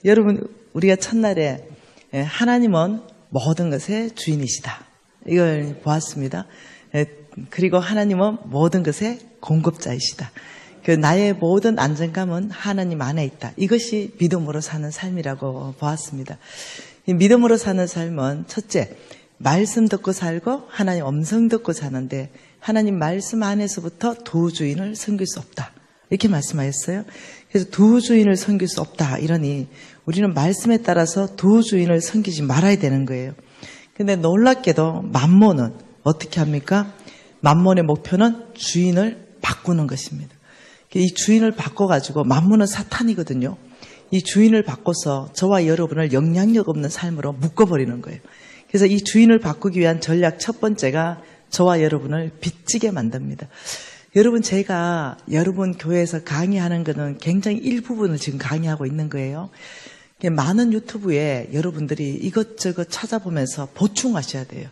여러분, 우리가 첫날에 하나님은 모든 것의 주인이시다, 이걸 보았습니다. 그리고 하나님은 모든 것의 공급자이시다. 나의 모든 안정감은 하나님 안에 있다. 이것이 믿음으로 사는 삶이라고 보았습니다. 이 믿음으로 사는 삶은 첫째, 말씀 듣고 살고 하나님 음성 듣고 사는데, 하나님 말씀 안에서부터 두 주인을 섬길 수 없다, 이렇게 말씀하셨어요. 그래서 두 주인을 섬길 수 없다 이러니 우리는 말씀에 따라서 두 주인을 섬기지 말아야 되는 거예요. 근데 놀랍게도 맘몬은 어떻게 합니까? 맘몬의 목표는 주인을 바꾸는 것입니다. 이 주인을 바꿔가지고, 맘몬은 사탄이거든요. 이 주인을 바꿔서 저와 여러분을 영향력 없는 삶으로 묶어버리는 거예요. 그래서 이 주인을 바꾸기 위한 전략 첫 번째가 저와 여러분을 빚지게 만듭니다. 여러분, 제가 여러분 교회에서 강의하는 거는 굉장히 일부분을 지금 강의하고 있는 거예요. 많은 유튜브에 여러분들이 이것저것 찾아보면서 보충하셔야 돼요.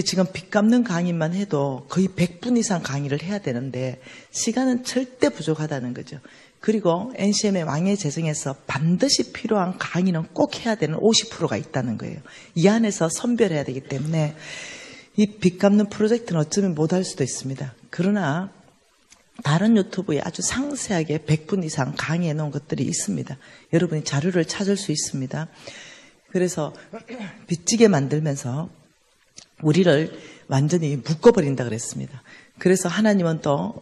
지금 빚 갚는 강의만 해도 거의 100분 이상 강의를 해야 되는데 시간은 절대 부족하다는 거죠. 그리고 NCM의 왕의 재정에서 반드시 필요한 강의는 꼭 해야 되는 50%가 있다는 거예요. 이 안에서 선별해야 되기 때문에 이 빚 갚는 프로젝트는 어쩌면 못할 수도 있습니다. 그러나 다른 유튜브에 아주 상세하게 100분 이상 강의해 놓은 것들이 있습니다. 여러분이 자료를 찾을 수 있습니다. 그래서 빚지게 만들면서 우리를 완전히 묶어버린다 그랬습니다. 그래서 하나님은 또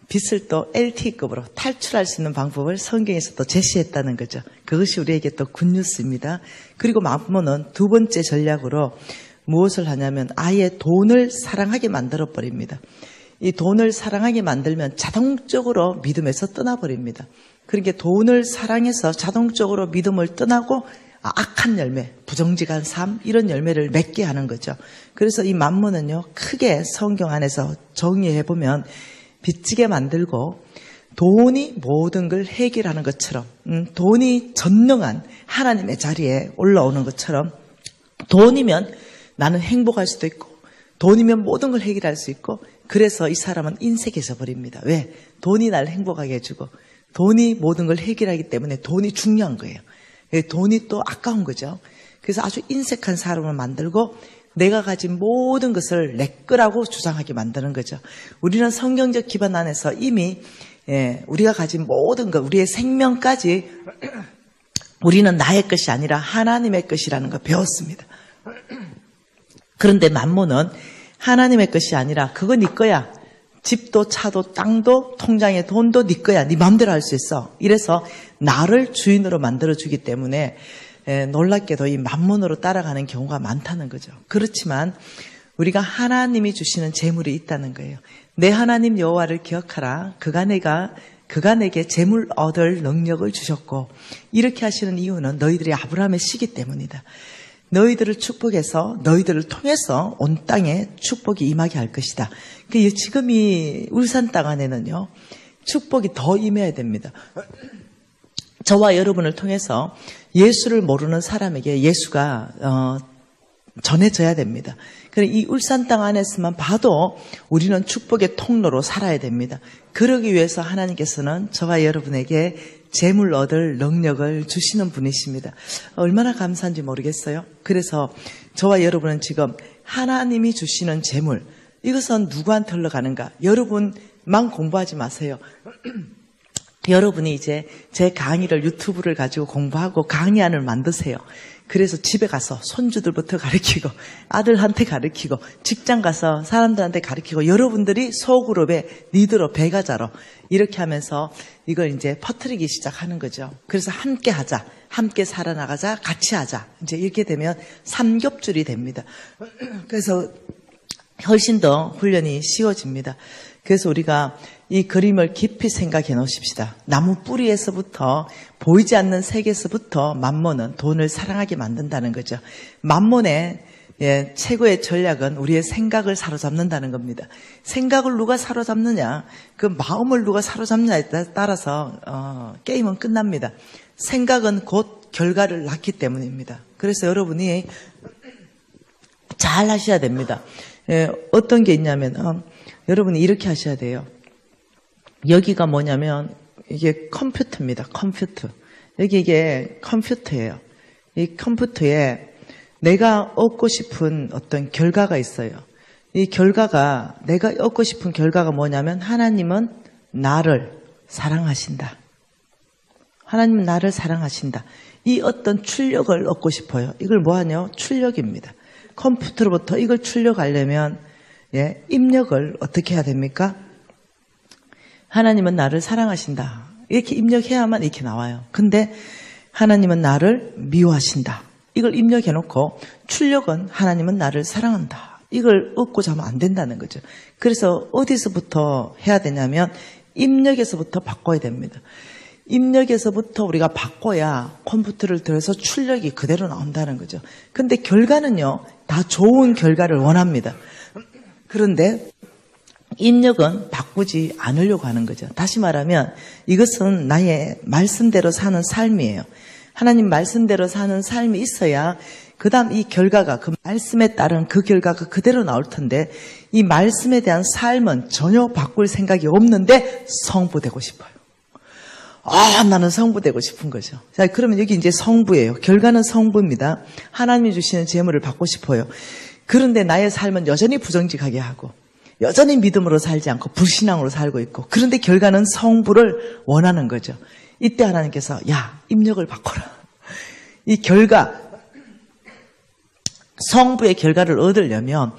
빚을 또 LTE급으로 탈출할 수 있는 방법을 성경에서 또 제시했다는 거죠. 그것이 우리에게 또 굿뉴스입니다. 그리고 맘몬은 두 번째 전략으로 무엇을 하냐면 아예 돈을 사랑하게 만들어 버립니다. 이 돈을 사랑하게 만들면 자동적으로 믿음에서 떠나버립니다. 그러니까 돈을 사랑해서 자동적으로 믿음을 떠나고 악한 열매, 부정직한 삶, 이런 열매를 맺게 하는 거죠. 그래서 이 맘몬은요, 크게 성경 안에서 정의해보면 빚지게 만들고 돈이 모든 걸 해결하는 것처럼, 돈이 전능한 하나님의 자리에 올라오는 것처럼, 돈이면 나는 행복할 수도 있고 돈이면 모든 걸 해결할 수 있고, 그래서 이 사람은 인색해져 버립니다. 왜? 돈이 날 행복하게 해주고 돈이 모든 걸 해결하기 때문에 돈이 중요한 거예요. 돈이 또 아까운 거죠. 그래서 아주 인색한 사람을 만들고 내가 가진 모든 것을 내 거라고 주장하게 만드는 거죠. 우리는 성경적 기반 안에서 이미 우리가 가진 모든 것, 우리의 생명까지 우리는 나의 것이 아니라 하나님의 것이라는 걸 배웠습니다. 그런데 맘몬은 하나님의 것이 아니라 그거 네 거야. 집도 차도 땅도 통장에 돈도 네 거야. 네 마음대로 할 수 있어. 이래서 나를 주인으로 만들어주기 때문에 놀랍게도 이 맘몬으로 따라가는 경우가 많다는 거죠. 그렇지만 우리가 하나님이 주시는 재물이 있다는 거예요. 내 하나님 여호와를 기억하라. 그가 내게 재물 얻을 능력을 주셨고, 이렇게 하시는 이유는 너희들이 아브라함의 씨기 때문이다. 너희들을 축복해서 너희들을 통해서 온 땅에 축복이 임하게 할 것이다. 지금 이 울산 땅 안에는요, 축복이 더 임해야 됩니다. 저와 여러분을 통해서 예수를 모르는 사람에게 예수가 전해져야 됩니다. 이 울산 땅 안에서만 봐도 우리는 축복의 통로로 살아야 됩니다. 그러기 위해서 하나님께서는 저와 여러분에게 재물 얻을 능력을 주시는 분이십니다. 얼마나 감사한지 모르겠어요. 그래서 저와 여러분은 지금 하나님이 주시는 재물, 이것은 누구한테 흘러가는가? 여러분만 공부하지 마세요. 여러분이 이제 제 강의를, 유튜브를 가지고 공부하고 강의안을 만드세요. 그래서 집에 가서 손주들부터 가르치고, 아들한테 가르치고, 직장 가서 사람들한테 가르치고, 여러분들이 소그룹에 리더로, 배가자로 이렇게 하면서 이걸 이제 퍼뜨리기 시작하는 거죠. 그래서 함께 하자, 함께 살아나가자, 같이 하자. 이제 이렇게 되면 삼겹줄이 됩니다. 그래서 훨씬 더 훈련이 쉬워집니다. 그래서 우리가 이 그림을 깊이 생각해 놓으십시다. 나무 뿌리에서부터, 보이지 않는 세계에서부터 맘몬은 돈을 사랑하게 만든다는 거죠. 맘몬의 최고의 전략은 우리의 생각을 사로잡는다는 겁니다. 생각을 누가 사로잡느냐, 그 마음을 누가 사로잡느냐에 따라서 게임은 끝납니다. 생각은 곧 결과를 낳기 때문입니다. 그래서 여러분이 잘 하셔야 됩니다. 어떤 게 있냐면 여러분이 이렇게 하셔야 돼요. 여기가 뭐냐면 이게 컴퓨터입니다. 컴퓨터. 여기 이게 컴퓨터예요. 이 컴퓨터에 내가 얻고 싶은 어떤 결과가 있어요. 이 결과가, 내가 얻고 싶은 결과가 뭐냐면, 하나님은 나를 사랑하신다. 하나님은 나를 사랑하신다. 이 어떤 출력을 얻고 싶어요. 이걸 뭐하냐? 출력입니다. 컴퓨터로부터 이걸 출력하려면, 입력을 어떻게 해야 됩니까? 하나님은 나를 사랑하신다. 이렇게 입력해야만 이렇게 나와요. 근데 하나님은 나를 미워하신다. 이걸 입력해놓고 출력은 하나님은 나를 사랑한다. 이걸 얻고자 하면 안 된다는 거죠. 그래서 어디서부터 해야 되냐면 입력에서부터 바꿔야 됩니다. 입력에서부터 우리가 바꿔야 컴퓨터를 들어서 출력이 그대로 나온다는 거죠. 근데 결과는요, 다 좋은 결과를 원합니다. 그런데 입력은 바꾸지 않으려고 하는 거죠. 다시 말하면 이것은 나의 말씀대로 사는 삶이에요. 하나님 말씀대로 사는 삶이 있어야 그 다음 이 결과가, 그 말씀에 따른 그 결과가 그대로 나올 텐데, 이 말씀에 대한 삶은 전혀 바꿀 생각이 없는데 성부되고 싶어요. 나는 성부되고 싶은 거죠. 자, 그러면 여기 이제 성부예요. 결과는 성부입니다. 하나님이 주시는 재물을 받고 싶어요. 그런데 나의 삶은 여전히 부정직하게 하고 여전히 믿음으로 살지 않고 불신앙으로 살고 있고, 그런데 결과는 성부를 원하는 거죠. 이때 하나님께서 입력을 바꿔라. 이 결과, 성부의 결과를 얻으려면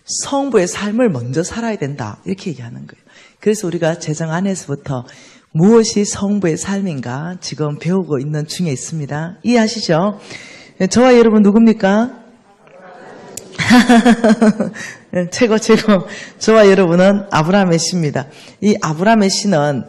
성부의 삶을 먼저 살아야 된다. 이렇게 얘기하는 거예요. 그래서 우리가 제정 안에서부터 무엇이 성부의 삶인가 지금 배우고 있는 중에 있습니다. 이해하시죠? 저와 여러분 누굽니까? 최고. 저와 여러분은 아브라함의 씨입니다. 이 아브라함의 씨는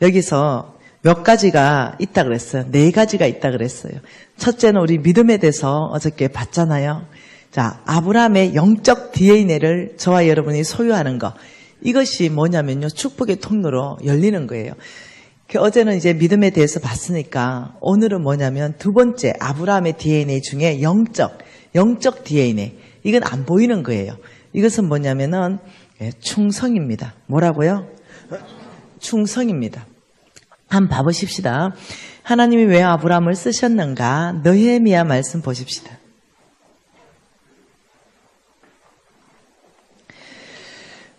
여기서 몇 가지가 있다 그랬어요. 4가지가 있다 그랬어요. 첫째는 우리 믿음에 대해서 어저께 봤잖아요. 자, 아브라함의 영적 DNA를 저와 여러분이 소유하는 것. 이것이 뭐냐면요, 축복의 통로로 열리는 거예요. 어제는 이제 믿음에 대해서 봤으니까 오늘은 뭐냐면 두 번째 아브라함의 DNA 중에 영적 DNA. 이건 안 보이는 거예요. 이것은 뭐냐면은 충성입니다. 뭐라고요? 충성입니다. 한번 봐보십시다. 하나님이 왜 아브라함을 쓰셨는가? 느헤미야 말씀 보십시다.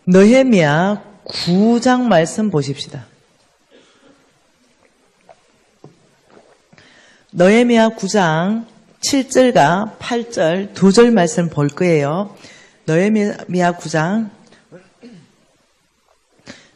느헤미야 9장 말씀 보십시다. 느헤미야 9장 7절과 8절 2절 말씀 볼 거예요. 느헤미야 9장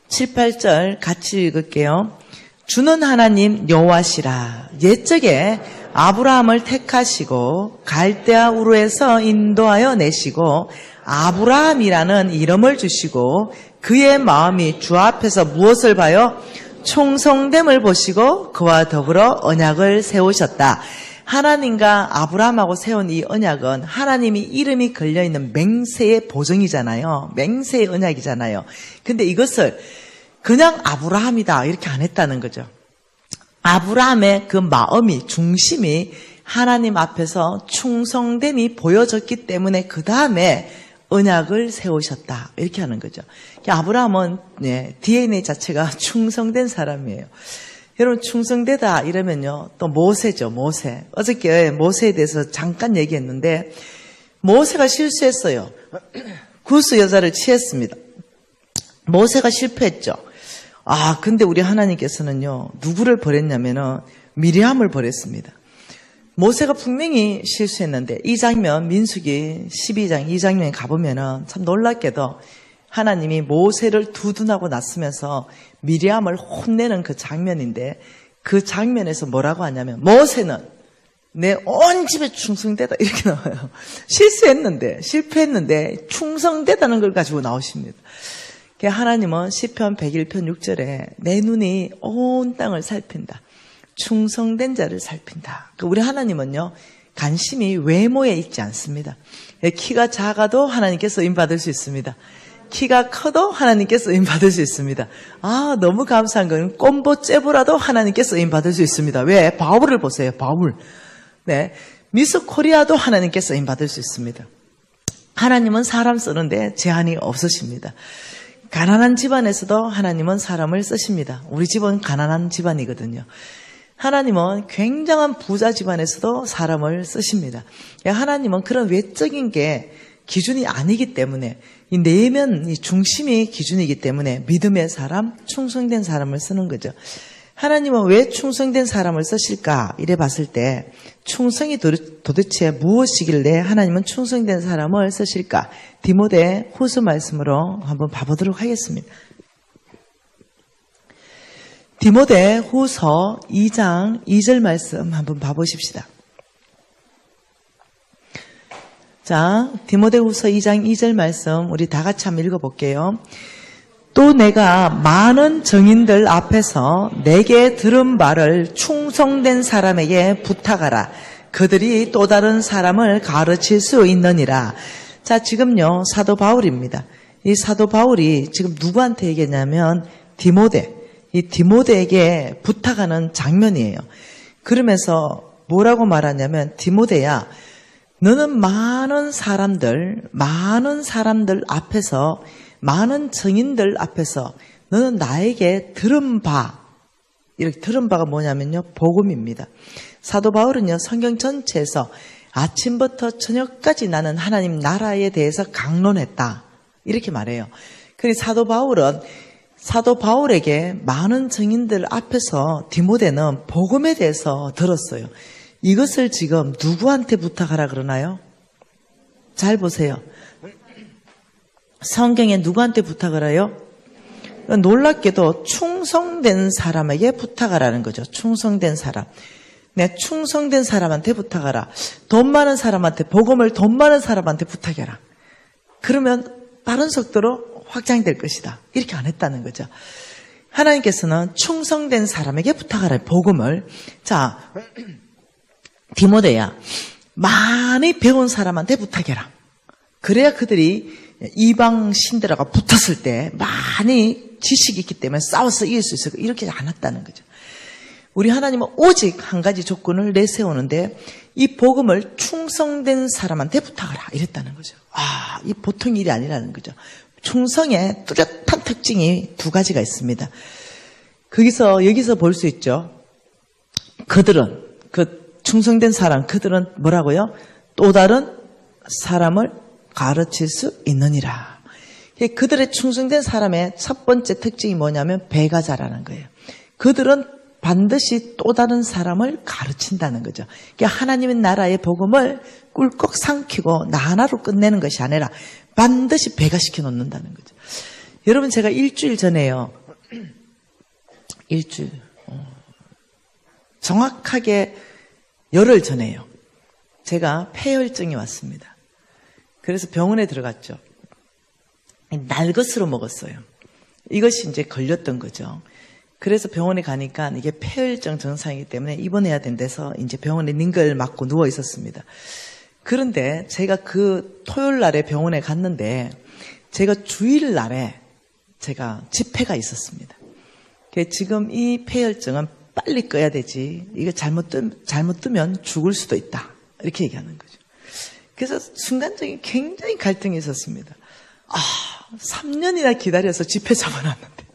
7, 8절 같이 읽을게요. 주는 하나님 여호와시라. 옛적에 아브라함을 택하시고 갈대아 우르에서 인도하여 내시고 아브라함이라는 이름을 주시고 그의 마음이 주 앞에서 무엇을 봐요? 충성됨을 보시고 그와 더불어 언약을 세우셨다. 하나님과 아브라함하고 세운 이 언약은 하나님이 이름이 걸려있는 맹세의 보증이잖아요. 맹세의 언약이잖아요. 근데 이것을 그냥 아브라함이다 이렇게 안 했다는 거죠. 아브라함의 그 마음이, 중심이 하나님 앞에서 충성됨이 보여졌기 때문에 그 다음에 언약을 세우셨다 이렇게 하는 거죠. 아브라함은 DNA 자체가 충성된 사람이에요. 여러분 충성되다 이러면요, 또 모세죠. 모세. 어저께 모세에 대해서 잠깐 얘기했는데 모세가 실수했어요. 구스 여자를 취했습니다. 모세가 실패했죠. 근데 우리 하나님께서는요, 누구를 버렸냐면은 미리암을 버렸습니다. 모세가 분명히 실수했는데 이 장면, 민수기 12장 이 장면에 가보면은 참 놀랍게도 하나님이 모세를 두둔하고 났으면서 미리암을 혼내는 그 장면인데, 그 장면에서 뭐라고 하냐면 모세는 내 온 집에 충성되다 이렇게 나와요. 실수했는데, 실패했는데 충성되다는 걸 가지고 나오십니다. 하나님은 시편 101편 6절에 내 눈이 온 땅을 살핀다. 충성된 자를 살핀다. 우리 하나님은요, 관심이 외모에 있지 않습니다. 키가 작아도 하나님께 쓰임받을 수 있습니다. 키가 커도 하나님께 쓰임받을 수 있습니다. 너무 감사한 건 꼼보 째보라도 하나님께 쓰임받을 수 있습니다. 왜? 바울을 보세요. 바울. 미스 코리아도 하나님께 쓰임받을 수 있습니다. 하나님은 사람 쓰는데 제한이 없으십니다. 가난한 집안에서도 하나님은 사람을 쓰십니다. 우리 집은 가난한 집안이거든요. 하나님은 굉장한 부자 집안에서도 사람을 쓰십니다. 하나님은 그런 외적인 게 기준이 아니기 때문에 이 내면, 이 중심이 기준이기 때문에 믿음의 사람, 충성된 사람을 쓰는 거죠. 하나님은 왜 충성된 사람을 쓰실까? 이래 봤을 때 충성이 도대체 무엇이길래 하나님은 충성된 사람을 쓰실까? 디모데 후서 말씀으로 한번 봐보도록 하겠습니다. 디모데 후서 2장 2절 말씀 한번 봐보십시다. 자, 디모데 후서 2장 2절 말씀 우리 다 같이 한번 읽어볼게요. 또 내가 많은 증인들 앞에서 내게 들은 바를 충성된 사람에게 부탁하라. 그들이 또 다른 사람을 가르칠 수 있느니라. 자, 지금요, 사도 바울입니다. 이 사도 바울이 지금 누구한테 얘기했냐면 디모데, 이 디모데에게 부탁하는 장면이에요. 그러면서 뭐라고 말하냐면 디모데야, 너는 많은 사람들 앞에서 많은 증인들 앞에서 너는 나에게 들은 바, 이렇게 들은 바가 뭐냐면요, 복음입니다. 사도 바울은요, 성경 전체에서 아침부터 저녁까지 나는 하나님 나라에 대해서 강론했다, 이렇게 말해요. 그래서 사도 바울에게 많은 증인들 앞에서 디모데는 복음에 대해서 들었어요. 이것을 지금 누구한테 부탁하라 그러나요? 잘 보세요. 성경에 누구한테 부탁을 해요? 놀랍게도 충성된 사람에게 부탁하라는 거죠. 충성된 사람. 네, 충성된 사람한테 부탁하라. 돈 많은 사람한테, 복음을 돈 많은 사람한테 부탁해라. 그러면 빠른 속도로 확장될 것이다. 이렇게 안 했다는 거죠. 하나님께서는 충성된 사람에게 부탁하라. 복음을. 자, 디모데야, 많이 배운 사람한테 부탁해라. 그래야 그들이 이방 신들하고 붙었을 때 많이 지식이 있기 때문에 싸워서 이길 수 있어요. 이렇게 안 했다는 거죠. 우리 하나님은 오직 한 가지 조건을 내세우는데 이 복음을 충성된 사람한테 부탁하라 이랬다는 거죠. 아, 이 보통 일이 아니라는 거죠. 충성의 뚜렷한 특징이 두 가지가 있습니다. 여기서 볼 수 있죠. 그들은, 충성된 사람, 그들은 뭐라고요? 또 다른 사람을 가르칠 수 있느니라. 그들의 충성된 사람의 첫 번째 특징이 뭐냐면 배가 잘하는 거예요. 그들은 반드시 또 다른 사람을 가르친다는 거죠. 하나님의 나라의 복음을 꿀꺽 삼키고 나 하나로 끝내는 것이 아니라 반드시 배가시켜 놓는다는 거죠. 여러분, 제가 일주일 전에요. 정확하게 열흘 전에요. 제가 폐혈증이 왔습니다. 그래서 병원에 들어갔죠. 날것으로 먹었어요. 이것이 이제 걸렸던 거죠. 그래서 병원에 가니까 이게 폐혈증 증상이기 때문에 입원해야 된대서 이제 병원에 링걸 맞고 누워 있었습니다. 그런데 제가 그 토요일 날에 병원에 갔는데 제가 주일 날에 제가 집회가 있었습니다. 지금 이 폐혈증은 빨리 꺼야 되지. 이거 잘못 뜨면 죽을 수도 있다. 이렇게 얘기하는 거죠. 그래서 순간적인 굉장히 갈등이 있었습니다. 3년이나 기다려서 집회 잡아놨는데,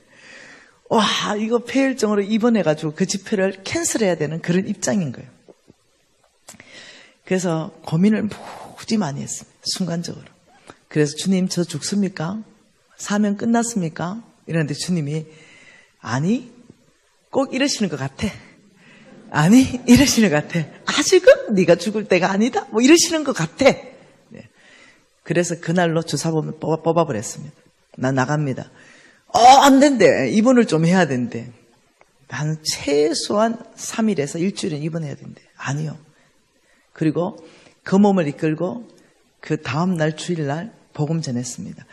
이거 폐혈증으로 입원해가지고 그 집회를 캔슬해야 되는 그런 입장인 거예요. 그래서 고민을 무지 많이 했습니다. 순간적으로. 그래서 주님, 저 죽습니까? 사명 끝났습니까? 이러는데 주님이 아니, 꼭 이러시는 것 같아. 아니, 이러시는 것 같아. 아직은 네가 죽을 때가 아니다. 뭐 이러시는 것 같아. 네. 그래서 그날로 주사범을 뽑아버렸습니다. 나 나갑니다. 안 된대. 입원을 좀 해야 된대. 한 최소한 3일에서 일주일은 입원해야 된대. 아니요. 그리고 그 몸을 이끌고 그 다음날 주일날 복음 전했습니다.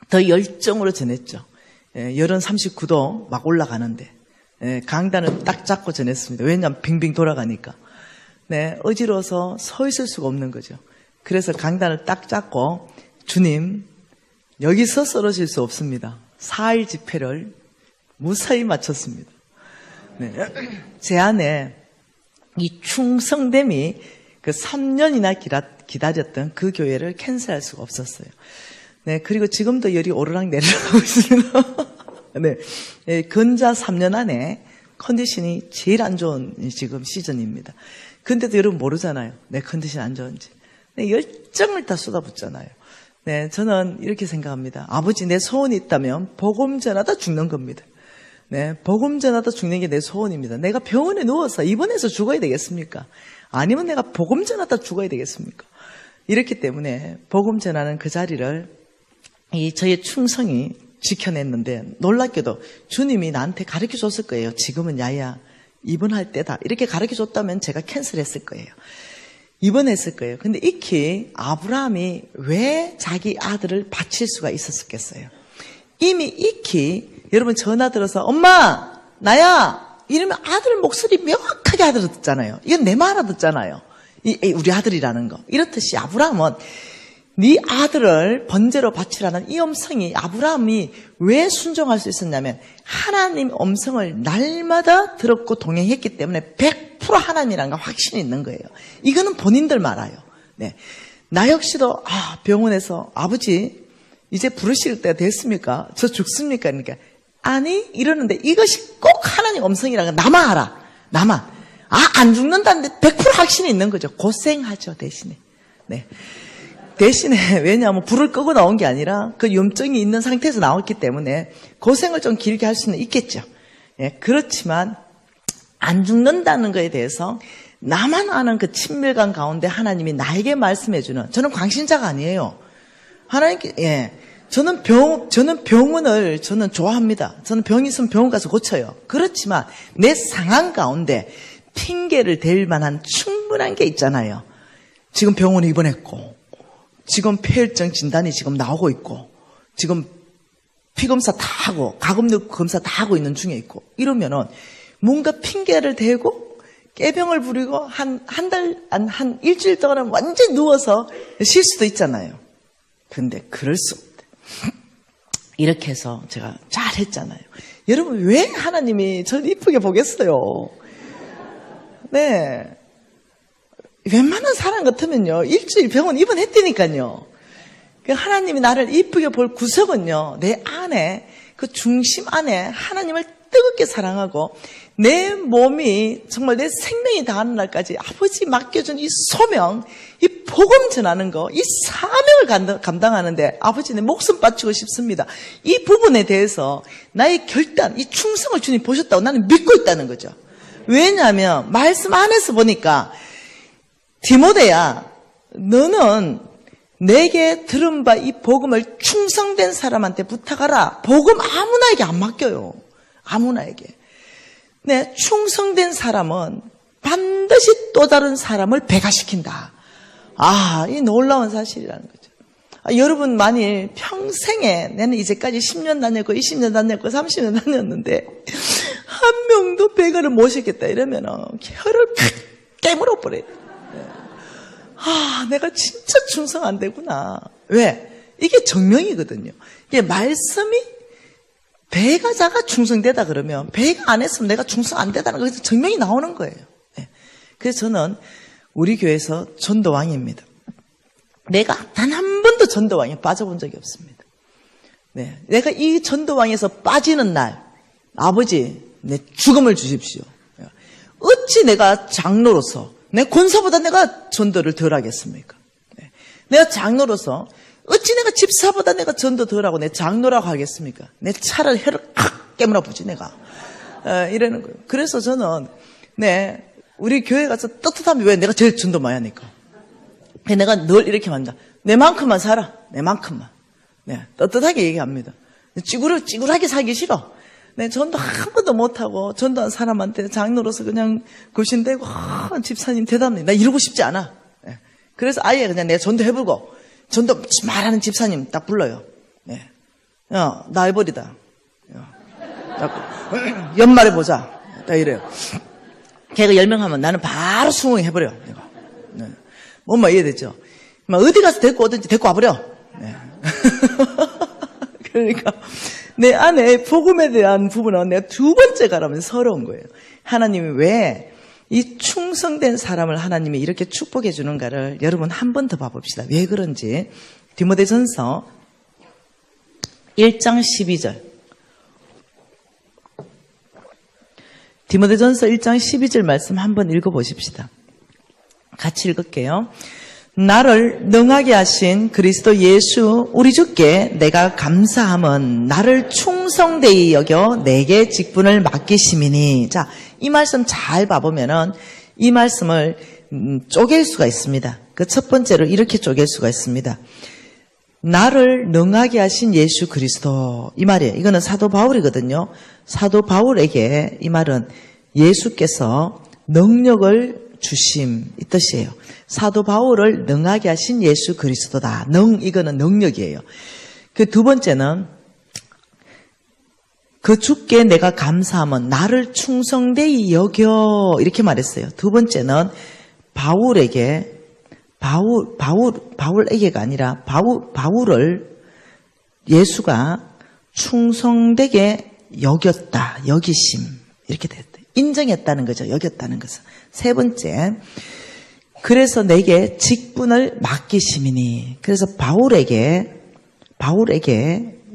더 열정으로 전했죠. 열은 39도 막 올라가는데 강단을 딱 잡고 전했습니다. 왜냐하면 빙빙 돌아가니까. 어지러워서 서 있을 수가 없는 거죠. 그래서 강단을 딱 잡고 주님, 여기서 쓰러질 수 없습니다. 4일 집회를 무사히 마쳤습니다. 제 안에 이 충성됨이 그 3년이나 기다렸던 그 교회를 캔슬할 수가 없었어요. 그리고 지금도 열이 오르락 내리락 하고 있습니다. 근자 3년 안에 컨디션이 제일 안 좋은 지금 시즌입니다. 근데도 여러분 모르잖아요. 내 컨디션 안 좋은지. 내 열정을 다 쏟아붓잖아요. 네, 저는 이렇게 생각합니다. 아버지, 내 소원이 있다면 복음 전하다 죽는 겁니다. 네, 복음 전하다 죽는 게 내 소원입니다. 내가 병원에 누워서 입원해서 죽어야 되겠습니까? 아니면 내가 복음 전하다 죽어야 되겠습니까? 이렇기 때문에 복음 전하는 그 자리를 저의 충성이 지켜냈는데, 놀랍게도 주님이 나한테 가르쳐 줬을 거예요. 지금은 야야 입원할 때다 이렇게 가르쳐 줬다면 제가 캔슬했을 거예요. 입원했을 거예요. 근데 익히 아브라함이 왜 자기 아들을 바칠 수가 있었겠어요? 이미 익히 여러분 전화 들어서 엄마 나야 이러면 아들 목소리 명확하게 알아듣잖아요. 이건 내 말 알아듣잖아요. 우리 아들이라는 거. 이렇듯이 아브라함은 네 아들을 번제로 바치라는 이 음성이, 아브라함이 왜 순종할 수 있었냐면 하나님 음성을 날마다 들었고 동행했기 때문에 100% 하나님이라는 거 확신이 있는 거예요. 이거는 본인들 말아요. 네. 나 역시도 병원에서 아버지 이제 부르실 때가 됐습니까? 저 죽습니까? 그러니까 아니 이러는데 이것이 꼭 하나님 음성이라는 거 나만 알아. 나만. 안 죽는다는데 100% 확신이 있는 거죠. 고생하죠 대신에. 네. 대신에 왜냐하면 불을 끄고 나온 게 아니라 그 염증이 있는 상태에서 나왔기 때문에 고생을 좀 길게 할 수는 있겠죠. 예, 그렇지만 안 죽는다는 거에 대해서 나만 아는 그 친밀감 가운데 하나님이 나에게 말씀해 주는, 저는 광신자가 아니에요. 하나님께 저는 병원을 좋아합니다. 저는 병이 있으면 병원 가서 고쳐요. 그렇지만 내 상황 가운데 핑계를 댈 만한 충분한 게 있잖아요. 지금 병원에 입원했고 지금 폐혈증 진단이 지금 나오고 있고 지금 피검사 다 하고 가급력 검사 다 하고 있는 중에 있고 이러면은 뭔가 핑계를 대고 깨병을 부리고 한 일주일 동안은 완전히 누워서 쉴 수도 있잖아요. 근데 그럴 수 없대. 이렇게 해서 제가 잘했잖아요. 여러분 왜 하나님이 저를 이쁘게 보겠어요? 네. 웬만한 사람 같으면요 일주일 병원 입원했다니까요. 하나님이 나를 이쁘게 볼 구석은요 내 안에 그 중심 안에 하나님을 뜨겁게 사랑하고 내 몸이 정말 내 생명이 다하는 날까지 아버지 맡겨준 이 소명, 이 복음 전하는 거, 이 사명을 감당하는데 아버지 내 목숨 바치고 싶습니다. 이 부분에 대해서 나의 결단, 이 충성을 주님 보셨다고 나는 믿고 있다는 거죠. 왜냐하면 말씀 안에서 보니까 디모데야 너는 내게 들은 바 이 복음을 충성된 사람한테 부탁하라. 복음 아무나에게 안 맡겨요. 아무나에게. 네, 충성된 사람은 반드시 또 다른 사람을 배가시킨다. 이 놀라운 사실이라는 거죠. 여러분 만일 평생에 나는 이제까지 10년 다녔고 20년 다녔고 30년 다녔는데 한 명도 배가를 못 시켰다 이러면 혀를 깨물어 버려요. 내가 진짜 충성 안 되구나. 왜? 이게 정명이거든요. 이게 말씀이 배가 작아 충성되다 그러면 배가 안 했으면 내가 충성 안 되다는 거에서 정명이 나오는 거예요. 네. 그래서 저는 우리 교회에서 전도왕입니다. 내가 단 한 번도 전도왕에 빠져본 적이 없습니다. 네. 내가 이 전도왕에서 빠지는 날 아버지 내 죽음을 주십시오. 어찌 내가 장로로서 내 권사보다 내가 전도를 덜 하겠습니까? 네. 내가 장로로서 어찌 내가 집사보다 내가 전도 덜 하고 내 장로라고 하겠습니까? 내 차를 혀를 깨물어 보지 내가. 이러는 거예요. 그래서 저는 우리 교회 가서 떳떳하면 왜 내가 제일 전도 많이 하니까. 내가 늘 이렇게 말한다. 내만큼만 살아. 내만큼만. 네, 떳떳하게 얘기합니다. 찌구르하게 살기 싫어. 네, 전도 한 번도 못하고 전도한 사람한테 장로로서 그냥 굴신대고 집사님 대답해. 나 이러고 싶지 않아. 네. 그래서 아예 그냥 내가 전도해보고 전도 말하는 집사님 딱 불러요. 네. 야, 나 해버리다. 연말에 보자. 딱 이래요. 걔가 10명 하면 나는 바로 수긍해버려. 네. 뭔 이해됐죠? 어디 가서 데리고 오든지 데리고 와버려. 네. 그러니까 내 안에 복음에 대한 부분은 내가 두 번째 가라면 서러운 거예요. 하나님이 왜 이 충성된 사람을 하나님이 이렇게 축복해 주는가를 여러분 한 번 더 봐봅시다. 왜 그런지. 디모데전서 1장 12절. 디모데전서 1장 12절 말씀 한번 읽어보십시다. 같이 읽을게요. 나를 능하게 하신 그리스도 예수 우리 주께 내가 감사함은 나를 충성되이 여겨 내게 직분을 맡기심이니. 자, 이 말씀 잘 봐보면은 이 말씀을 쪼갤 수가 있습니다. 그 첫 번째로 이렇게 쪼갤 수가 있습니다. 나를 능하게 하신 예수 그리스도, 이 말이에요. 이거는 사도 바울이거든요. 사도 바울에게 이 말은 예수께서 능력을 주심, 이 뜻이에요. 사도 바울을 능하게 하신 예수 그리스도다. 이거는 능력이에요. 그 두 번째는 그 주께 내가 감사함은 나를 충성되이 여겨, 이렇게 말했어요. 두 번째는 바울에게가 아니라 바울을 예수가 충성되게 여겼다, 여기심, 이렇게 됐다. 인정했다는 거죠. 여겼다는 것은. 세 번째, 그래서 내게 직분을 맡기심이니. 그래서 바울에게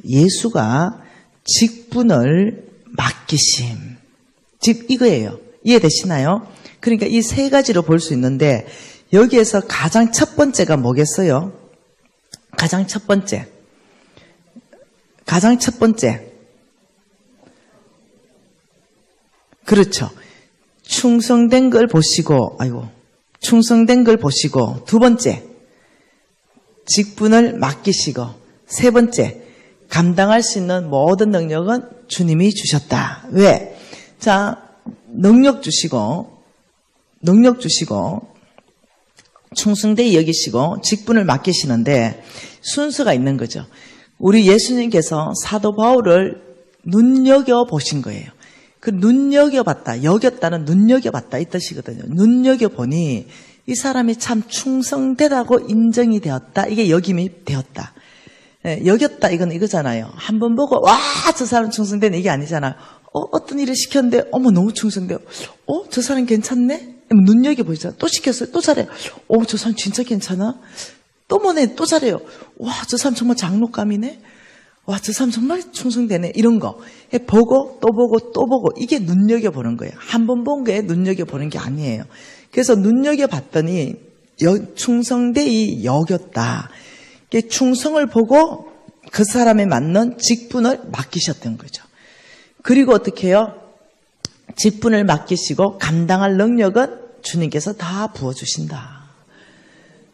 예수가 직분을 맡기심. 즉 이거예요. 이해되시나요? 그러니까 이 세 가지로 볼 수 있는데 여기에서 가장 첫 번째가 뭐겠어요? 가장 첫 번째. 그렇죠. 충성된 걸 보시고, 두 번째, 직분을 맡기시고, 세 번째, 감당할 수 있는 모든 능력은 주님이 주셨다. 왜? 자, 능력 주시고, 충성되이 여기시고, 직분을 맡기시는데, 순서가 있는 거죠. 우리 예수님께서 사도 바울을 눈여겨보신 거예요. 그 눈여겨봤다, 여겼다는 눈여겨봤다 이 뜻이거든요. 눈여겨보니 이 사람이 참 충성되다고 인정이 되었다. 이게 여김이 되었다. 여겼다 이건 이거잖아요. 한 번 보고 와 저 사람 충성되네 이게 아니잖아요. 어떤 일을 시켰는데 어머 너무 충성돼요. 저 사람 괜찮네? 눈여겨보시죠. 또 시켰어요. 또 잘해요. 저 사람 진짜 괜찮아? 또 뭐네? 또 잘해요. 와 저 사람 정말 장로감이네? 와, 저 사람 정말 충성되네. 이런 거. 보고, 또 보고, 또 보고. 이게 눈여겨보는 거예요. 한 번 본 게 눈여겨보는 게 아니에요. 그래서 눈여겨봤더니, 충성되이 여겼다. 충성을 보고 그 사람에 맞는 직분을 맡기셨던 거죠. 그리고 어떻게 해요? 직분을 맡기시고 감당할 능력은 주님께서 다 부어주신다.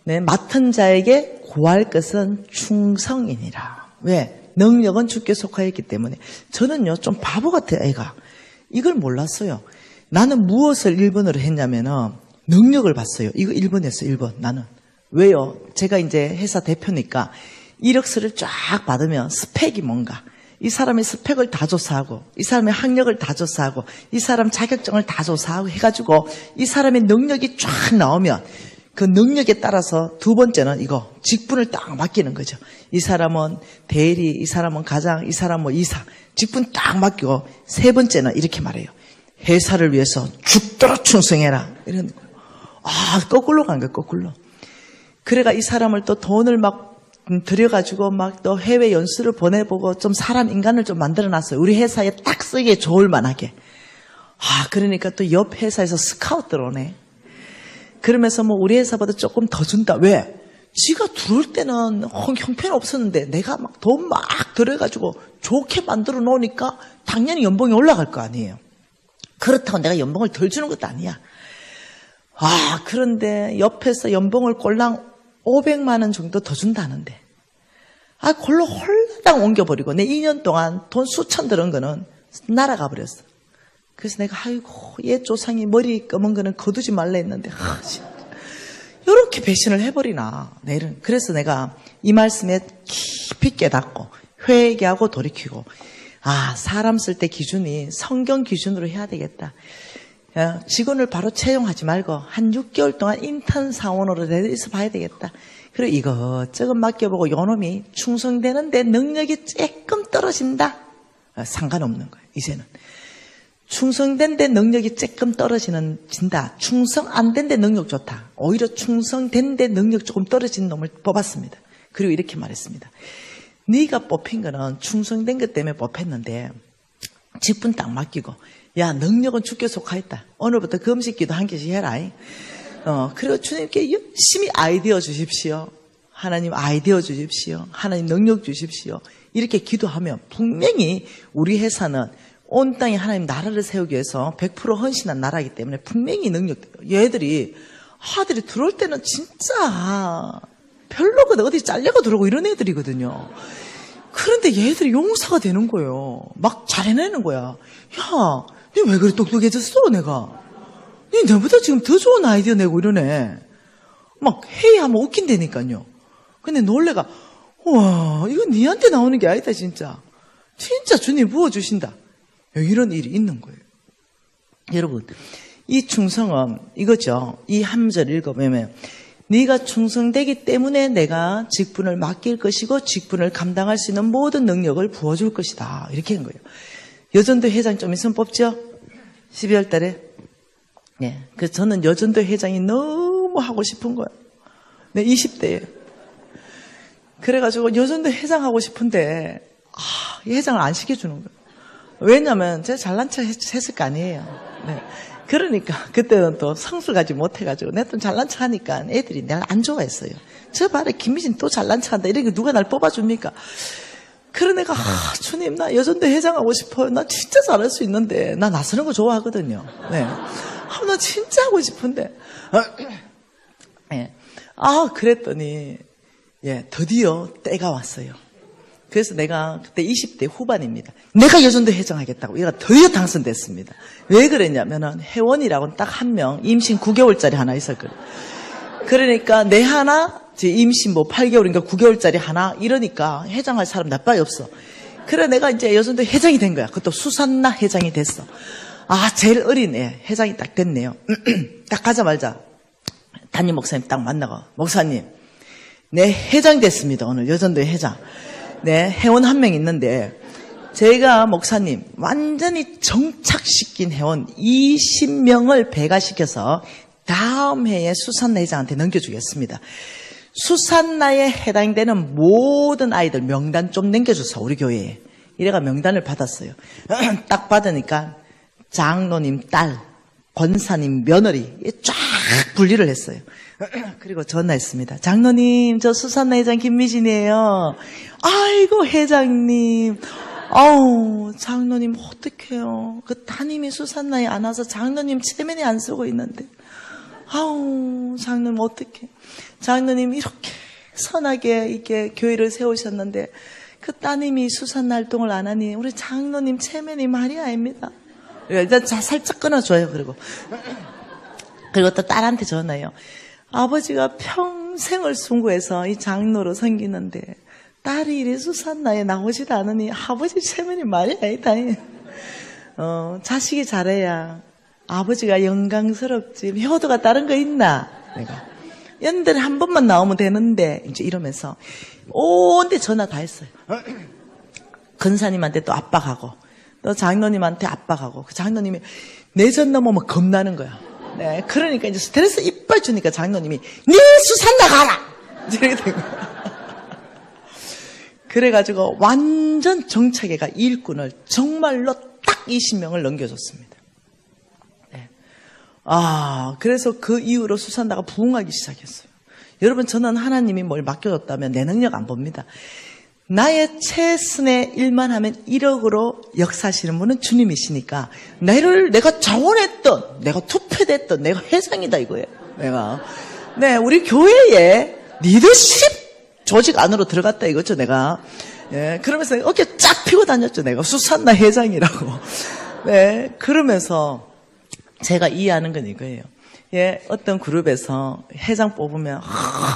네, 맡은 자에게 구할 것은 충성이니라. 왜? 능력은 주께 속하였기 때문에. 저는요 좀 바보 같아요. 애가 이걸 몰랐어요. 나는 무엇을 1번으로 했냐면은 능력을 봤어요. 이거 1번 했어요. 1번 나는. 왜요? 제가 이제 회사 대표니까 이력서를 쫙 받으면 스펙이 뭔가 이 사람의 스펙을 다 조사하고 이 사람의 학력을 다 조사하고 이 사람 자격증을 다 조사하고 해가지고 이 사람의 능력이 쫙 나오면 그 능력에 따라서 두 번째는 이거 직분을 딱 맡기는 거죠. 이 사람은 대리, 이 사람은 가장, 이 사람은 뭐 이사. 직분 딱 맡기고 세 번째는 이렇게 말해요. 회사를 위해서 죽도록 충성해라. 이런 거예요. 거꾸로 간 거예요. 거꾸로. 그래가 이 사람을 또 돈을 막 들여가지고 막 또 해외 연수를 보내보고 좀 사람 인간을 좀 만들어놨어요. 우리 회사에 딱 쓰기에 좋을 만하게. 그러니까 또 옆 회사에서 스카우트 들어오네. 그러면서 뭐 우리 회사보다 조금 더 준다. 왜? 지가 들어올 때는 형편 없었는데 내가 막 돈 막 들여가지고 좋게 만들어 놓으니까 당연히 연봉이 올라갈 거 아니에요. 그렇다고 내가 연봉을 덜 주는 것도 아니야. 그런데 옆에서 연봉을 꼴랑 500만 원 정도 더 준다는데. 골로 홀딱 옮겨버리고 내 2년 동안 돈 수천 들은 거는 날아가 버렸어. 그래서 내가 얘 조상이 머리 검은 거는 거두지 말라 했는데 이렇게 배신을 해버리나 내일은. 그래서 내가 이 말씀에 깊이 깨닫고 회개하고 돌이키고 사람 쓸 때 기준이 성경 기준으로 해야 되겠다. 직원을 바로 채용하지 말고 한 6개월 동안 인턴 사원으로 내서 봐야 되겠다. 그리고 이것저것 맡겨보고 요놈이 충성되는데 능력이 조금 떨어진다. 상관없는 거예요. 이제는. 충성된데 능력이 조금 떨어진다. 충성 안 된데 능력 좋다. 오히려 충성된데 능력 조금 떨어진 놈을 뽑았습니다. 그리고 이렇게 말했습니다. 네가 뽑힌 거는 충성된 것 때문에 뽑혔는데 직분 딱 맡기고, 야, 능력은 주께 속하였다. 오늘부터 금식기도 한 개씩 해라. 그리고 주님께 열심히 아이디어 주십시오. 하나님 아이디어 주십시오. 하나님 능력 주십시오. 이렇게 기도하면 분명히 우리 회사는 온 땅에 하나님 나라를 세우기 위해서 100% 헌신한 나라이기 때문에 분명히 능력돼요. 얘들이 아들이 들어올 때는 진짜 별로거든. 어디 잘려고 들어오고 이런 애들이거든요. 그런데 얘들이 용사가 되는 거예요. 막 잘해내는 거야. 야, 니 왜 그래 똑똑해졌어 내가. 니 내보다 지금 더 좋은 아이디어 내고 이러네. 막 회의하면 웃긴다니까요. 근데 놀래가 와, 이건 니한테 나오는 게 아니다 진짜. 진짜 주님 부어주신다. 이런 일이 있는 거예요. 여러분, 이 충성은 이거죠. 이 한 절 읽어보면 네가 충성되기 때문에 내가 직분을 맡길 것이고 직분을 감당할 수 있는 모든 능력을 부어줄 것이다. 이렇게 한 거예요. 여전도 회장 좀 있으면 뽑죠? 12월 달에. 네. 그래서 저는 여전도 회장이 너무 하고 싶은 거예요. 네, 20대에. 그래가지고 여전도 회장 하고 싶은데, 이 회장을 안 시켜주는 거예요. 왜냐면 제가 잘난 척 했을 거 아니에요. 네. 그러니까 그때는 또 성술 가지 못해가지고 내가 또 잘난 척 하니까 애들이 내가 안 좋아했어요. 저 봐라 김미진 또 잘난 척 한다. 이렇게 누가 날 뽑아줍니까? 그런 애가 주님 나 여전도 회장하고 싶어요. 나 진짜 잘할 수 있는데 나 나서는 거 좋아하거든요. 네. 나 진짜 하고 싶은데 네. 그랬더니 드디어 때가 왔어요. 그래서 내가 그때 20대 후반입니다. 내가 여전도 회장하겠다고 얘가 드디어 당선됐습니다. 왜 그랬냐면은 회원이라고는 딱 한 명 임신 9개월짜리 하나 있었거든요. 그러니까 내 하나 임신 8개월인가 9개월짜리 하나 이러니까 회장할 사람 나빠이 없어. 그래 내가 이제 여전도 회장이 된 거야. 그것도 수산나 회장이 됐어. 제일 어린 애 회장이 딱 됐네요. 딱 가자마자 담임 목사님 딱 만나고 목사님 내 회장 됐습니다. 오늘 여전도 회장. 네, 회원 한 명 있는데 제가 목사님 완전히 정착시킨 회원 20명을 배가시켜서 다음 해에 수산나 회장한테 넘겨주겠습니다. 수산나에 해당되는 모든 아이들 명단 좀 남겨주세요. 우리 교회에. 이래가 명단을 받았어요. 딱 받으니까 장로님 딸, 권사님 며느리 쫙 분리를 했어요. 그리고 전화했습니다. 장로님 저 수산나 회장 김미진이에요. 아이고 회장님. 장로님 어떡해요. 그 담임이 수산나에 안 와서 장로님 체면이 안 쓰고 있는데. 장로님 어떡해. 장로님 이렇게 선하게 이렇게 교회를 세우셨는데 그 따님이 수산나 활동을 안 하니 우리 장로님 체면이 말이 아닙니다. 일단 살짝 끊어줘요. 그리고 또 딸한테 전화해요. 아버지가 평생을 숭고해서 이 장로로 섬기는데 딸이 이래 수산나에 나오지도 않으니 아버지 체면이 말이 아니다. 자식이 잘해야 아버지가 영광스럽지. 효도가 다른 거 있나? 내가 연달에 한 번만 나오면 되는데 이제 이러면서 온데 전화 다 했어요. 근사님한테 또 압박하고 또 장로님한테 압박하고 그 장로님이 내전 넘으면 겁나는 거야. 네, 그러니까 이제 스트레스 이빨 주니까 장로님이 네 수산나 가라! 이렇게 된 거야. 그래가지고 완전 정착애가 일꾼을 정말로 딱 20명을 넘겨줬습니다. 네. 그래서 그 이후로 수산나가 부흥하기 시작했어요. 여러분 저는 하나님이 뭘 맡겨줬다면 내 능력 안 봅니다. 나의 최선의 일만 하면 1억으로 역사하시는 분은 주님이시니까 내가 자원했던 내가 투표됐던 내가 회장이다 이거예요. 네, 우리 교회에 리더십 조직 안으로 들어갔다 이거죠 내가. 그러면서 어깨 쫙 펴고 다녔죠 내가. 수산나 회장이라고. 네, 그러면서 제가 이해하는 건 이거예요. 어떤 그룹에서 회장 뽑으면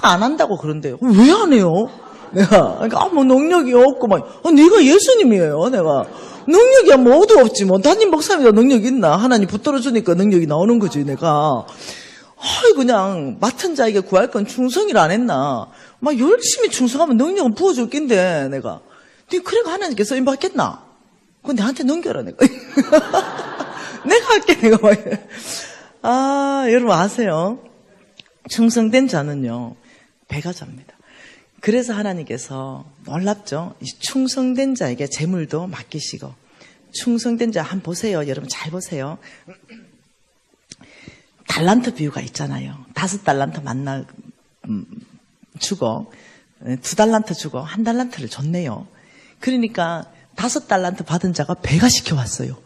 안 한다고 그런대요. 왜 안 해요? 내가 그러니까 능력이 없고 네가 예수님이에요. 내가 능력이야 뭐도 없지 담임 목사님이 능력 있나? 하나님 붙들어 주니까 능력이 나오는 거지 내가. 그냥 맡은 자에게 구할 건 충성을 안 했나? 열심히 충성하면 능력은 부어줄 낀데 내가. 네 그래가 하나님께서 임받겠나? 그건 내한테 넘겨라 내가. 내가 할게 내가 여러분 아세요? 충성된 자는요 배가 잡니다. 그래서 하나님께서 놀랍죠? 이 충성된 자에게 재물도 맡기시고 충성된 자 한번 보세요. 여러분 잘 보세요. 달란트 비유가 있잖아요. 5달란트 주고 2달란트 주고 1달란트를 줬네요. 그러니까 5달란트 받은 자가 배가 시켜왔어요.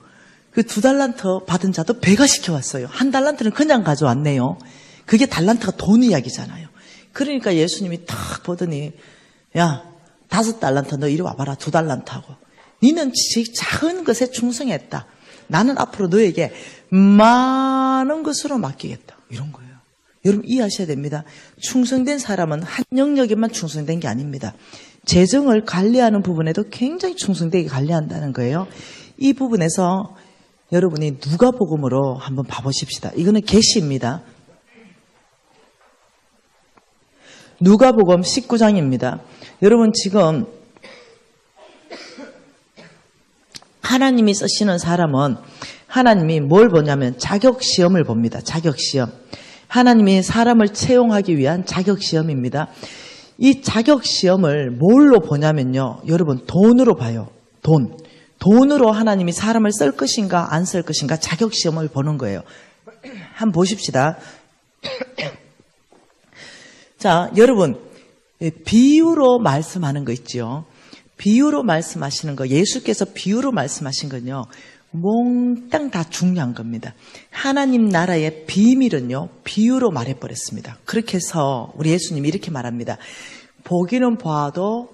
그 2달란트 받은 자도 배가 시켜왔어요. 1달란트는 그냥 가져왔네요. 그게 달란트가 돈 이야기잖아요. 그러니까 예수님이 탁 보더니 야 5달란트 너 이리 와봐라. 2달란트 하고 너는 작은 것에 충성했다. 나는 앞으로 너에게 많은 것으로 맡기겠다. 이런 거예요. 여러분 이해하셔야 됩니다. 충성된 사람은 한 영역에만 충성된 게 아닙니다. 재정을 관리하는 부분에도 굉장히 충성되게 관리한다는 거예요. 이 부분에서 여러분이 누가복음으로 한번 봐보십시다. 이거는 계시입니다. 누가복음 19장입니다. 여러분 지금 하나님이 쓰시는 사람은 하나님이 뭘 보냐면 자격시험을 봅니다. 자격시험. 하나님이 사람을 채용하기 위한 자격시험입니다. 이 자격시험을 뭘로 보냐면요. 여러분 돈으로 봐요. 돈으로 하나님이 사람을 쓸 것인가 안 쓸 것인가 자격시험을 보는 거예요. 한번 보십시다. 자, 여러분 비유로 말씀하는 거 있죠. 비유로 말씀하시는 거, 예수께서 비유로 말씀하신 건요. 몽땅 다 중요한 겁니다. 하나님 나라의 비밀은요. 비유로 말해버렸습니다. 그렇게 해서 우리 예수님이 이렇게 말합니다. 보기는 봐도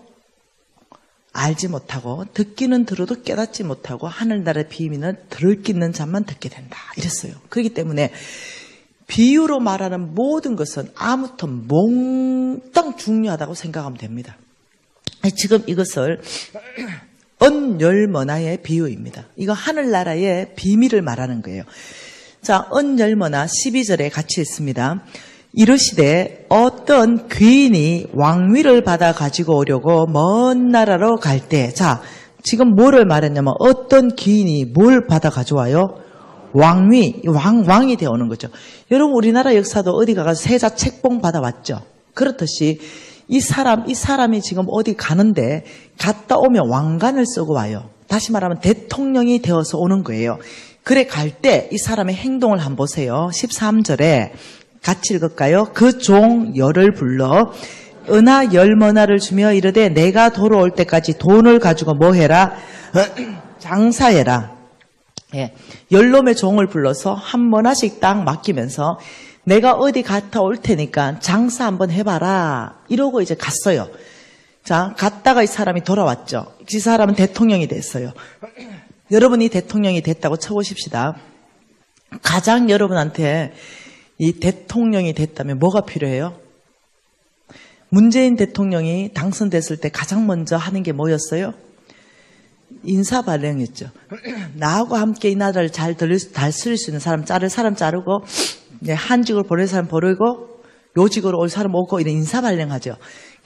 알지 못하고 듣기는 들어도 깨닫지 못하고 하늘나라의 비밀은 들을 자만 듣게 된다. 이랬어요. 그렇기 때문에 비유로 말하는 모든 것은 아무튼 몽땅 중요하다고 생각하면 됩니다. 지금 이것을 언열머나의 비유입니다. 이거 하늘나라의 비밀을 말하는 거예요. 자, 언열머나 12절에 같이 있습니다. 이르시되 어떤 귀인이 왕위를 받아 가지고 오려고 먼 나라로 갈 때, 자, 지금 뭐를 말했냐면 어떤 귀인이 뭘 받아 가져와요? 왕이 되어 오는 거죠. 여러분 우리나라 역사도 어디 가서 세자 책봉 받아왔죠. 그렇듯이 이 사람이 지금 어디 가는데 갔다 오면 왕관을 쓰고 와요. 다시 말하면 대통령이 되어서 오는 거예요. 그래 갈 때 이 사람의 행동을 한번 보세요. 13절에 같이 읽을까요? 그 종 열을 불러 은하 열머나를 주며 이르되 내가 돌아올 때까지 돈을 가지고 뭐 해라? 장사해라. 예, 열놈의 종을 불러서 한 머나씩 딱 맡기면서 내가 어디 갔다 올 테니까 장사 한번 해봐라. 이러고 이제 갔어요. 자, 갔다가 이 사람이 돌아왔죠. 이 사람은 대통령이 됐어요. 여러분이 대통령이 됐다고 쳐보십시다. 가장 여러분한테 이 대통령이 됐다면 뭐가 필요해요? 문재인 대통령이 당선됐을 때 가장 먼저 하는 게 뭐였어요? 인사발령이었죠. 나하고 함께 이 나라를 잘 쓸 수 있는 사람 자르고 한직으로 보낼 사람 보내고 요직으로 올 사람 오고 이런 인사발령하죠.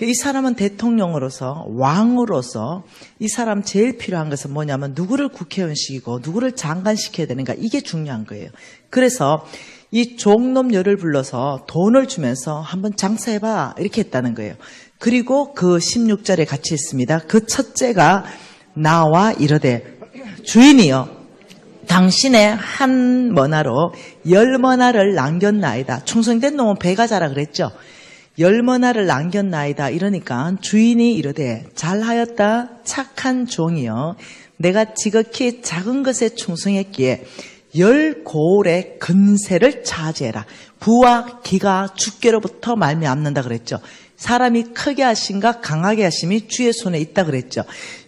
이 사람은 대통령으로서 왕으로서 이 사람 제일 필요한 것은 뭐냐면 누구를 국회의원시키고 누구를 장관시켜야 되는가 이게 중요한 거예요. 그래서 이 종놈 열을 불러서 돈을 주면서 한번 장사해봐 이렇게 했다는 거예요. 그리고 그 16절에 같이 있습니다. 그 첫째가 나와 이르되 주인이여 당신의 한 머나로 10머나를 남겼나이다. 충성된 놈은 배가 자라 그랬죠. 10머나를 남겼나이다. 이러니까 주인이 이르되 잘하였다 착한 종이여 내가 지극히 작은 것에 충성했기에 10고울의 근세를 차지해라. 부와 기가 주께로부터 말미암는다 그랬죠. 사람이 크게 하신가 강하게 하심이 주의 손에 있다 그랬죠.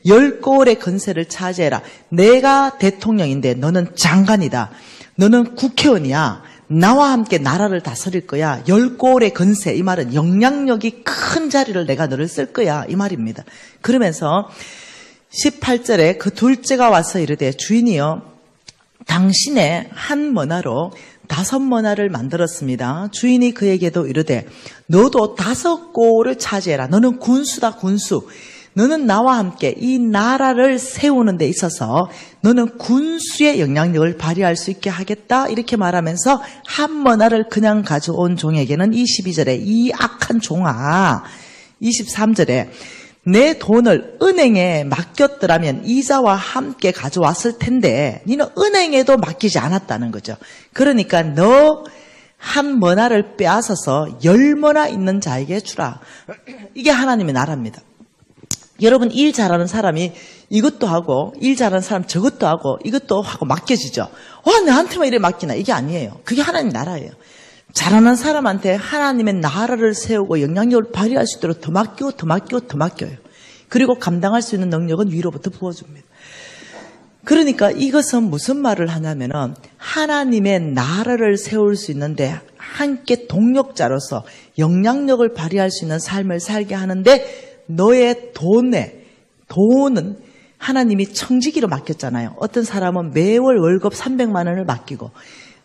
10고울의 근세를 차지해라. 내가 대통령인데 너는 장관이다. 너는 국회의원이야. 나와 함께 나라를 다스릴 거야. 10고울의 근세, 이 말은 영향력이 큰 자리를 내가 너를 쓸 거야 이 말입니다. 그러면서 18절에 그 둘째가 와서 이르되 주인이여 당신의 한 머나로 5머나를 만들었습니다. 주인이 그에게도 이르되 너도 5고울을 차지해라. 너는 군수다 군수. 너는 나와 함께 이 나라를 세우는 데 있어서 너는 군수의 영향력을 발휘할 수 있게 하겠다. 이렇게 말하면서 한 머나를 그냥 가져온 종에게는 22절에 이 악한 종아 23절에 내 돈을 은행에 맡겼더라면 이자와 함께 가져왔을 텐데 니는 은행에도 맡기지 않았다는 거죠. 그러니까 너 한 머나를 빼앗아서 10머나 있는 자에게 주라. 이게 하나님의 나라입니다. 여러분, 일 잘하는 사람이 이것도 하고 일 잘하는 사람 저것도 하고 이것도 하고 맡겨지죠. 와, 나한테만 이래 맡기나. 이게 아니에요. 그게 하나님 나라예요. 잘하는 사람한테 하나님의 나라를 세우고 영향력을 발휘할 수 있도록 더 맡기고 더 맡기고 더 맡겨요. 그리고 감당할 수 있는 능력은 위로부터 부어줍니다. 그러니까 이것은 무슨 말을 하냐면은 하나님의 나라를 세울 수 있는데 함께 동력자로서 영향력을 발휘할 수 있는 삶을 살게 하는데 너의 돈은 하나님이 청지기로 맡겼잖아요. 어떤 사람은 매월 월급 300만 원을 맡기고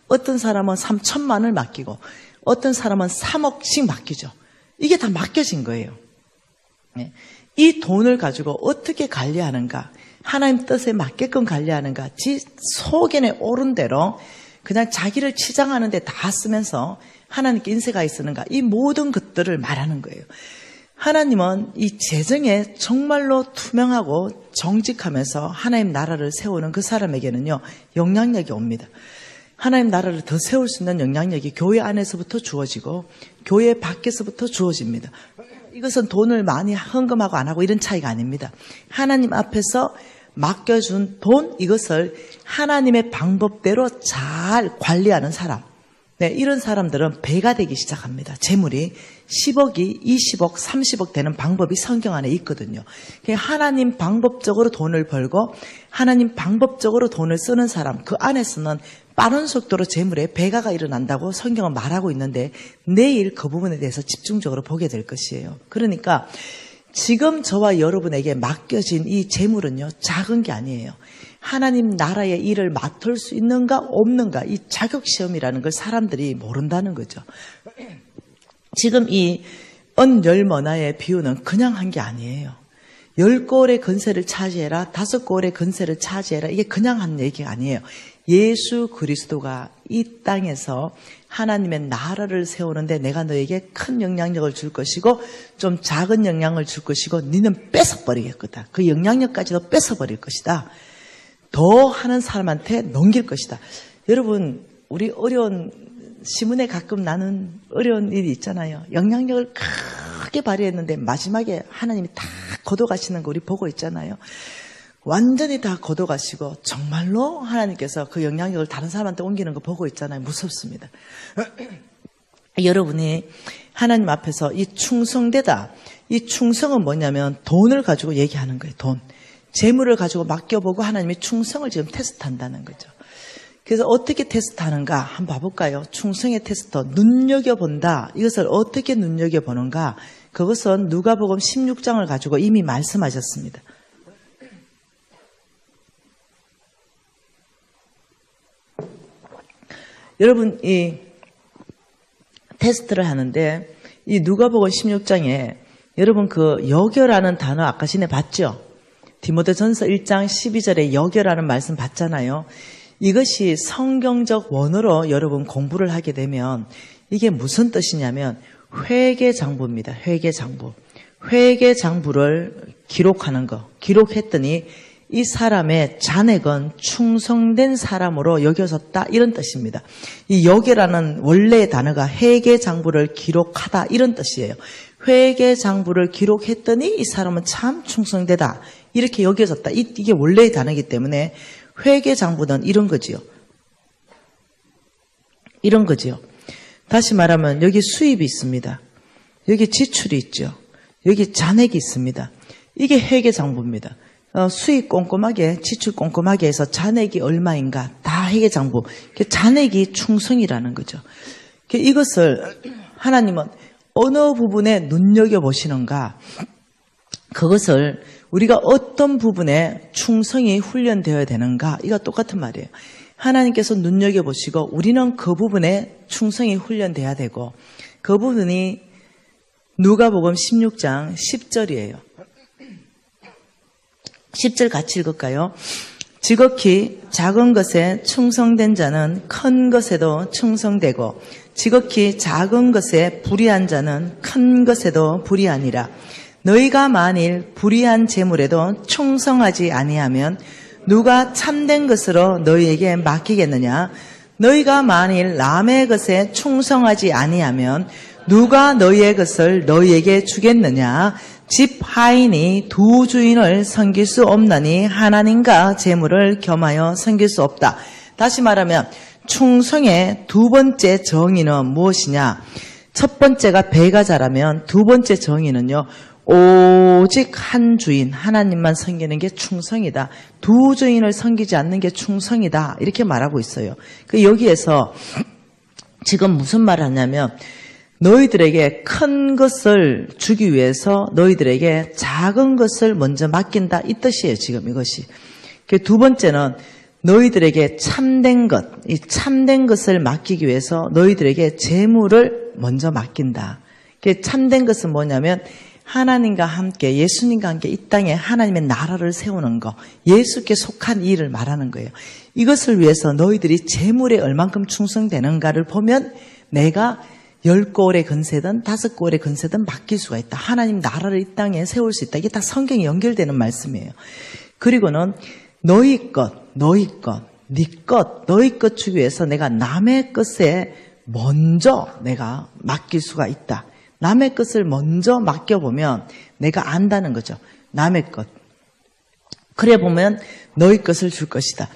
어떤 사람은 3천만 원을 맡기고 어떤 사람은 3억씩 맡기죠. 이게 다 맡겨진 거예요. 이 돈을 가지고 어떻게 관리하는가, 하나님 뜻에 맞게끔 관리하는가, 지 속에 오른 대로 그냥 자기를 치장하는 데 다 쓰면서 하나님께 인색하게 쓰는가, 이 모든 것들을 말하는 거예요. 하나님은 이 재정에 정말로 투명하고 정직하면서 하나님 나라를 세우는 그 사람에게는요, 영향력이 옵니다. 하나님 나라를 더 세울 수 있는 영향력이 교회 안에서부터 주어지고 교회 밖에서부터 주어집니다. 이것은 돈을 많이 헌금하고 안 하고 이런 차이가 아닙니다. 하나님 앞에서 맡겨준 돈, 이것을 하나님의 방법대로 잘 관리하는 사람, 이런 사람들은 배가 되기 시작합니다. 재물이 10억이 20억, 30억 되는 방법이 성경 안에 있거든요. 하나님 방법적으로 돈을 벌고 하나님 방법적으로 돈을 쓰는 사람, 그 안에서는 빠른 속도로 재물에 배가가 일어난다고 성경은 말하고 있는데 내일 그 부분에 대해서 집중적으로 보게 될 것이에요. 그러니까 지금 저와 여러분에게 맡겨진 이 재물은요, 작은 게 아니에요. 하나님 나라의 일을 맡을 수 있는가 없는가, 이 자격시험이라는 걸 사람들이 모른다는 거죠. 지금 이 언열머나의 비유는 그냥 한 게 아니에요. 10골의 건세를 차지해라, 5골의 건세를 차지해라, 이게 그냥 한 얘기가 아니에요. 예수 그리스도가 이 땅에서 하나님의 나라를 세우는데 내가 너에게 큰 영향력을 줄 것이고 좀 작은 영향을 줄 것이고 너는 뺏어버리겠거든. 그 영향력까지도 뺏어버릴 것이다. 더 하는 사람한테 넘길 것이다. 여러분, 우리 어려운 시문에 가끔 나는 어려운 일이 있잖아요. 영향력을 크게 발휘했는데 마지막에 하나님이 다 거둬가시는 거 우리 보고 있잖아요. 완전히 다 거둬가시고 정말로 하나님께서 그 영향력을 다른 사람한테 옮기는 거 보고 있잖아요. 무섭습니다. 여러분이 하나님 앞에서 이 충성되다, 이 충성은 뭐냐면 돈을 가지고 얘기하는 거예요. 돈. 재물을 가지고 맡겨보고 하나님의 충성을 지금 테스트한다는 거죠. 그래서 어떻게 테스트하는가 한번 봐볼까요? 충성의 테스트, 눈여겨본다. 이것을 어떻게 눈여겨보는가? 그것은 누가복음 16장을 가지고 이미 말씀하셨습니다. 여러분, 이 테스트를 하는데 이 누가복음 16장에 여러분 그 여겨라는 단어 아까 전에 봤죠? 디모데전서 1장 12절에 여겨라는 말씀 봤잖아요. 이것이 성경적 원어로 여러분 공부를 하게 되면 이게 무슨 뜻이냐면 회계장부입니다. 회계장부. 회계장부를 기록하는 거. 기록했더니 이 사람의 잔액은 충성된 사람으로 여겨졌다, 이런 뜻입니다. 이 여겨라는 원래의 단어가 회계장부를 기록하다, 이런 뜻이에요. 회계장부를 기록했더니 이 사람은 참 충성되다, 이렇게 여겨졌다. 이게 원래의 단어이기 때문에 회계장부는 이런 거지요. 이런 거지요. 다시 말하면 여기 수입이 있습니다. 여기 지출이 있죠. 여기 잔액이 있습니다. 이게 회계장부입니다. 수입 꼼꼼하게, 지출 꼼꼼하게 해서 잔액이 얼마인가 다 회계장부. 잔액이 충성이라는 거죠. 이것을 하나님은 어느 부분에 눈여겨보시는가, 그것을 우리가 어떤 부분에 충성이 훈련되어야 되는가, 이거 똑같은 말이에요. 하나님께서 눈여겨보시고 우리는 그 부분에 충성이 훈련돼야 되고, 그 부분이 누가복음 16장 10절이에요. 10절 같이 읽을까요? 지극히 작은 것에 충성된 자는 큰 것에도 충성되고 지극히 작은 것에 불의한 자는 큰 것에도 불의하니라. 너희가 만일 불의한 재물에도 충성하지 아니하면 누가 참된 것으로 너희에게 맡기겠느냐? 너희가 만일 남의 것에 충성하지 아니하면 누가 너희의 것을 너희에게 주겠느냐? 집 하인이 두 주인을 섬길 수 없나니 하나님과 재물을 겸하여 섬길 수 없다. 다시 말하면 충성의 두 번째 정의는 무엇이냐? 첫 번째가 배가 자라면 두 번째 정의는요. 오직 한 주인 하나님만 섬기는 게 충성이다. 두 주인을 섬기지 않는 게 충성이다. 이렇게 말하고 있어요. 여기에서 지금 무슨 말을 하냐면 너희들에게 큰 것을 주기 위해서 너희들에게 작은 것을 먼저 맡긴다. 이 뜻이에요. 지금 이것이. 두 번째는 너희들에게 참된 것, 이 참된 것을 맡기기 위해서 너희들에게 재물을 먼저 맡긴다. 참된 것은 뭐냐면 하나님과 함께 예수님과 함께 이 땅에 하나님의 나라를 세우는 거, 예수께 속한 일을 말하는 거예요. 이것을 위해서 너희들이 재물에 얼만큼 충성되는가를 보면 내가 10골의 건세든 5골의 건세든 맡길 수가 있다. 하나님 나라를 이 땅에 세울 수 있다. 이게 다 성경에 연결되는 말씀이에요. 그리고는 너희 것, 너희 것 주기 위해서 내가 남의 것에 먼저 내가 맡길 수가 있다. 남의 것을 먼저 맡겨보면 내가 안다는 거죠. 남의 것. 그래 보면 너희 것을 줄 것이다.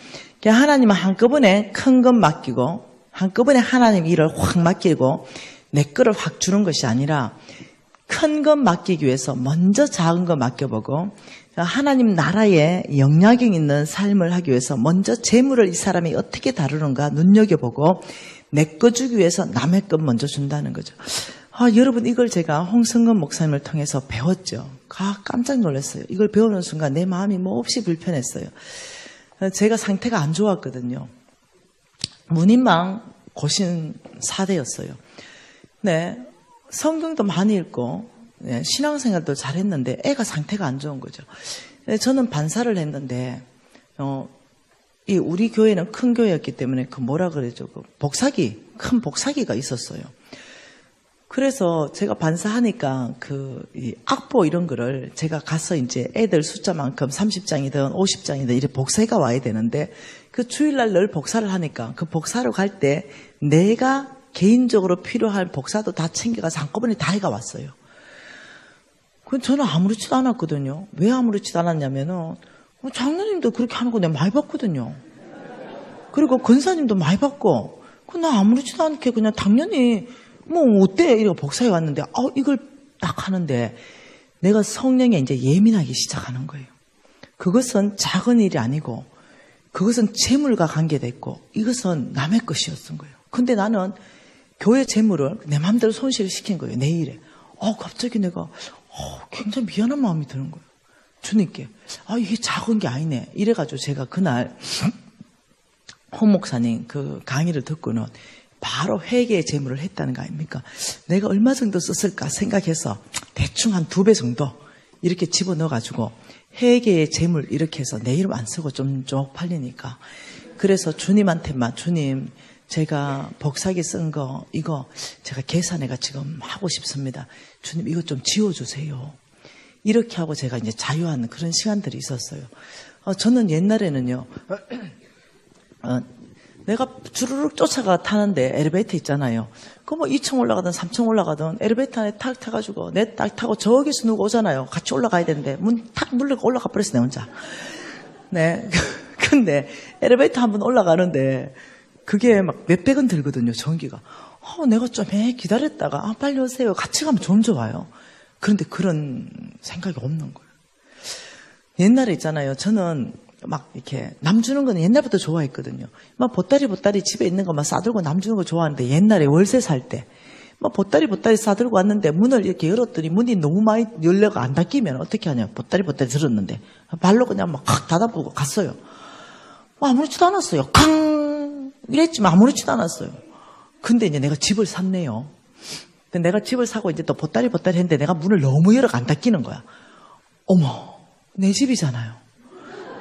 하나님은 한꺼번에 큰 것 맡기고 한꺼번에 하나님 일을 확 맡기고 내 거를 확 주는 것이 아니라 큰 것 맡기기 위해서 먼저 작은 것 맡겨보고 하나님 나라에 영향력 있는 삶을 하기 위해서 먼저 재물을 이 사람이 어떻게 다루는가 눈여겨보고 내 거 주기 위해서 남의 것 먼저 준다는 거죠. 여러분 이걸 제가 홍성근 목사님을 통해서 배웠죠. 깜짝 놀랐어요. 이걸 배우는 순간 내 마음이 몹시 불편했어요. 제가 상태가 안 좋았거든요. 문인망 고신 4대였어요. 네, 성경도 많이 읽고 신앙생활도 잘했는데 애가 상태가 안 좋은 거죠. 저는 반사를 했는데 우리 교회는 큰 교회였기 때문에 큰 복사기가 있었어요. 그래서 제가 반사하니까 이 악보 이런 거를 제가 가서 이제 애들 숫자만큼 30장이든 50장이든 이렇게 복사가 와야 되는데 주일날 늘 복사를 하니까 복사로 갈 때 내가 개인적으로 필요한 복사도 다 챙겨가서 한꺼번에 다 해가 왔어요. 저는 아무렇지도 않았거든요. 왜 아무렇지도 않았냐면은 장로님도 그렇게 하는 거 내가 많이 봤거든요. 그리고 권사님도 많이 봤고 나 아무렇지도 않게 그냥 당연히 어때? 이러고 복사해 왔는데, 이걸 딱 하는데, 내가 성령에 이제 예민하기 시작하는 거예요. 그것은 작은 일이 아니고, 그것은 재물과 관계됐고, 이것은 남의 것이었던 거예요. 근데 나는 교회 재물을 내 마음대로 손실을 시킨 거예요. 내 일에. 갑자기 내가, 굉장히 미안한 마음이 드는 거예요. 주님께. 이게 작은 게 아니네. 이래가지고 제가 그날, 홍 목사님 강의를 듣고는, 바로 회개의 재물을 했다는 거 아닙니까? 내가 얼마 정도 썼을까 생각해서 대충 한 2배 정도 이렇게 집어넣어가지고 회개의 재물 이렇게 해서 내 이름 안 쓰고 좀 쪽팔리니까 그래서 주님한테만 주님 제가 복사기 쓴 거 이거 제가 계산해가 지금 하고 싶습니다. 주님 이거 좀 지워주세요. 이렇게 하고 제가 이제 자유한 그런 시간들이 있었어요. 저는 옛날에는요. 내가 주르륵 쫓아가 타는데 엘리베이터 있잖아요. 2층 올라가든 3층 올라가든 엘리베이터 안에 탁 타가지고 내 딱 타고 저기서 누구 오잖아요. 같이 올라가야 되는데 문 탁 물르고 올라가 버렸어 내 혼자. 네. 근데 엘리베이터 한번 올라가는데 그게 막 몇백 원 들거든요. 전기가. 내가 좀 기다렸다가 빨리 오세요. 같이 가면 좀 좋아요. 그런데 그런 생각이 없는 거예요. 옛날에 있잖아요. 저는 막 이렇게 남 주는 거는 옛날부터 좋아했거든요. 막 보따리 집에 있는 거 막 싸들고 남 주는 거 좋아하는데 옛날에 월세 살 때 막 보따리 싸들고 왔는데 문을 이렇게 열었더니 문이 너무 많이 열려가 안 닫히면 어떻게 하냐. 보따리 들었는데 발로 그냥 막 확 닫아보고 갔어요. 아무렇지도 않았어요. 캉 이랬지만 아무렇지도 않았어요. 근데 이제 내가 집을 샀네요. 근데 내가 집을 사고 이제 또 보따리 했는데 내가 문을 너무 열어가 안 닫히는 거야. 어머 내 집이잖아요.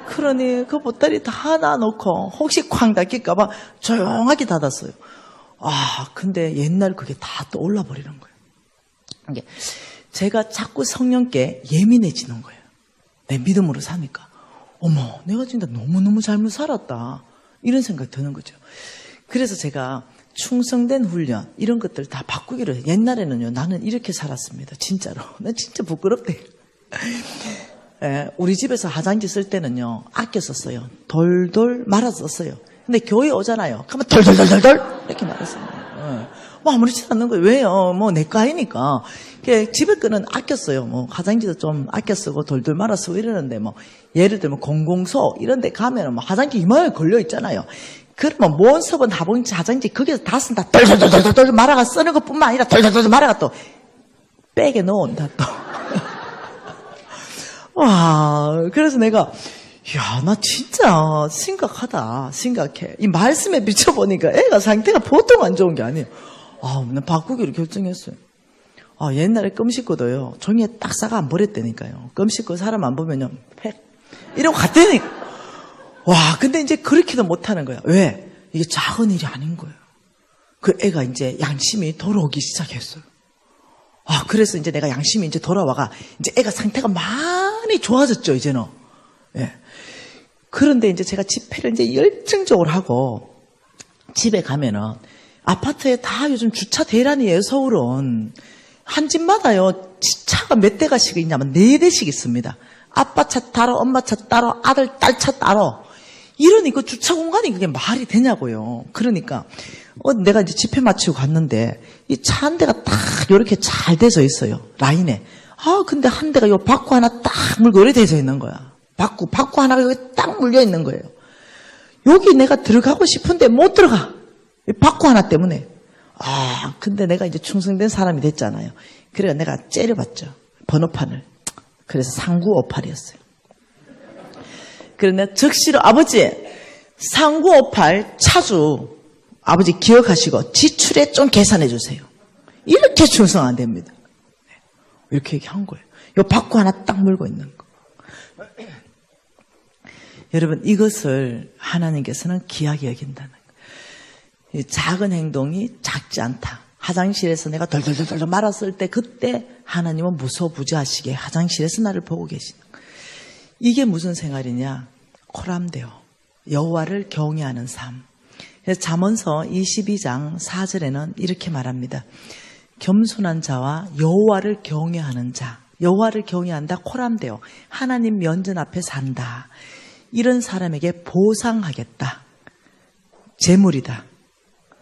그러니 그 보따리 다 놔놓고 혹시 쾅 닫힐까봐 조용하게 닫았어요. 근데 옛날 그게 다 또 올라버리는 거예요. 이게 제가 자꾸 성령께 예민해지는 거예요. 내 믿음으로 사니까. 어머, 내가 진짜 너무너무 잘못 살았다. 이런 생각이 드는 거죠. 그래서 제가 충성된 훈련, 이런 것들 다 바꾸기로 해요. 옛날에는요, 나는 이렇게 살았습니다. 진짜로. 난 진짜 부끄럽대. 예, 우리 집에서 화장지 쓸 때는요, 아껴 썼어요. 돌돌 말아서 썼어요. 근데 교회 오잖아요. 그러면 돌돌돌돌돌 이렇게 말았어요. 예. 뭐 아무렇지 않는 거예요. 왜요? 뭐 내 거 아니니까. 집에 거는 아꼈어요. 뭐 화장지도 좀 아껴 쓰고 돌돌 말아 쓰고 이러는데 뭐 예를 들면 공공소 이런 데 가면은 뭐 화장지 이마에 걸려 있잖아요. 그러면 몬스번 화장지 거기서 다 쓴다. 돌돌돌돌돌 말아가 쓰는 것뿐만 아니라 돌돌돌 말아가 또 백에 넣어온다 또. 와, 그래서 내가 야, 나 진짜 심각해. 이 말씀에 비춰보니까 애가 상태가 보통 안 좋은 게 아니에요. 나 바꾸기로 결정했어요. 옛날에 껌 씻고도요, 종이에 딱 싸가 안 버렸다니까요. 껌 씻고 사람 안 보면요, 팩. 이러고 갔다니까. 와, 근데 이제 그렇게도 못하는 거야. 왜? 이게 작은 일이 아닌 거예요. 그 애가 이제 양심이 돌아오기 시작했어요. 그래서 이제 내가 양심이 이제 돌아와가, 이제 애가 상태가 많이 좋아졌죠, 이제는. 예. 그런데 이제 제가 집회를 이제 열정적으로 하고, 집에 가면은, 아파트에 다 요즘 주차 대란이에요, 서울은. 한 집마다요, 차가 몇 대가씩 있냐면 4대씩 있습니다. 아빠 차 따로, 엄마 차 따로, 아들, 딸 차 따로. 이러니 그 주차 공간이 그게 말이 되냐고요. 그러니까, 내가 이제 집회 마치고 갔는데, 이 차 한 대가 딱 이렇게 잘 돼서 있어요. 라인에. 근데 한 대가 요 바퀴 하나 딱 물고 이렇게 돼서 있는 거야. 바퀴 하나가 여기 딱 물려 있는 거예요. 여기 내가 들어가고 싶은데 못 들어가. 바퀴 하나 때문에. 근데 내가 이제 충성된 사람이 됐잖아요. 그래서 내가 째려봤죠. 번호판을. 그래서 3958이었어요. 그래서 내가 적시로 아버지 3958 차주 아버지 기억하시고 지출에 좀 계산해 주세요. 이렇게 충성 안 됩니다. 이렇게 얘기한 거예요. 요 바퀴 하나 딱 물고 있는 거. 여러분, 이것을 하나님께서는 귀하게 여긴다는 거예요. 작은 행동이 작지 않다. 화장실에서 내가 덜덜덜덜 말았을 때 그때 하나님은 무소부지하시게 화장실에서 나를 보고 계시는 거예요. 이게 무슨 생활이냐? 코람데오. 여호와를 경외하는 삶. 그래서 잠언서 22장 4절에는 이렇게 말합니다. 겸손한 자와 여호와를 경외하는 자. 여호와를 경외한다. 코람데오. 하나님 면전 앞에 산다. 이런 사람에게 보상하겠다. 재물이다.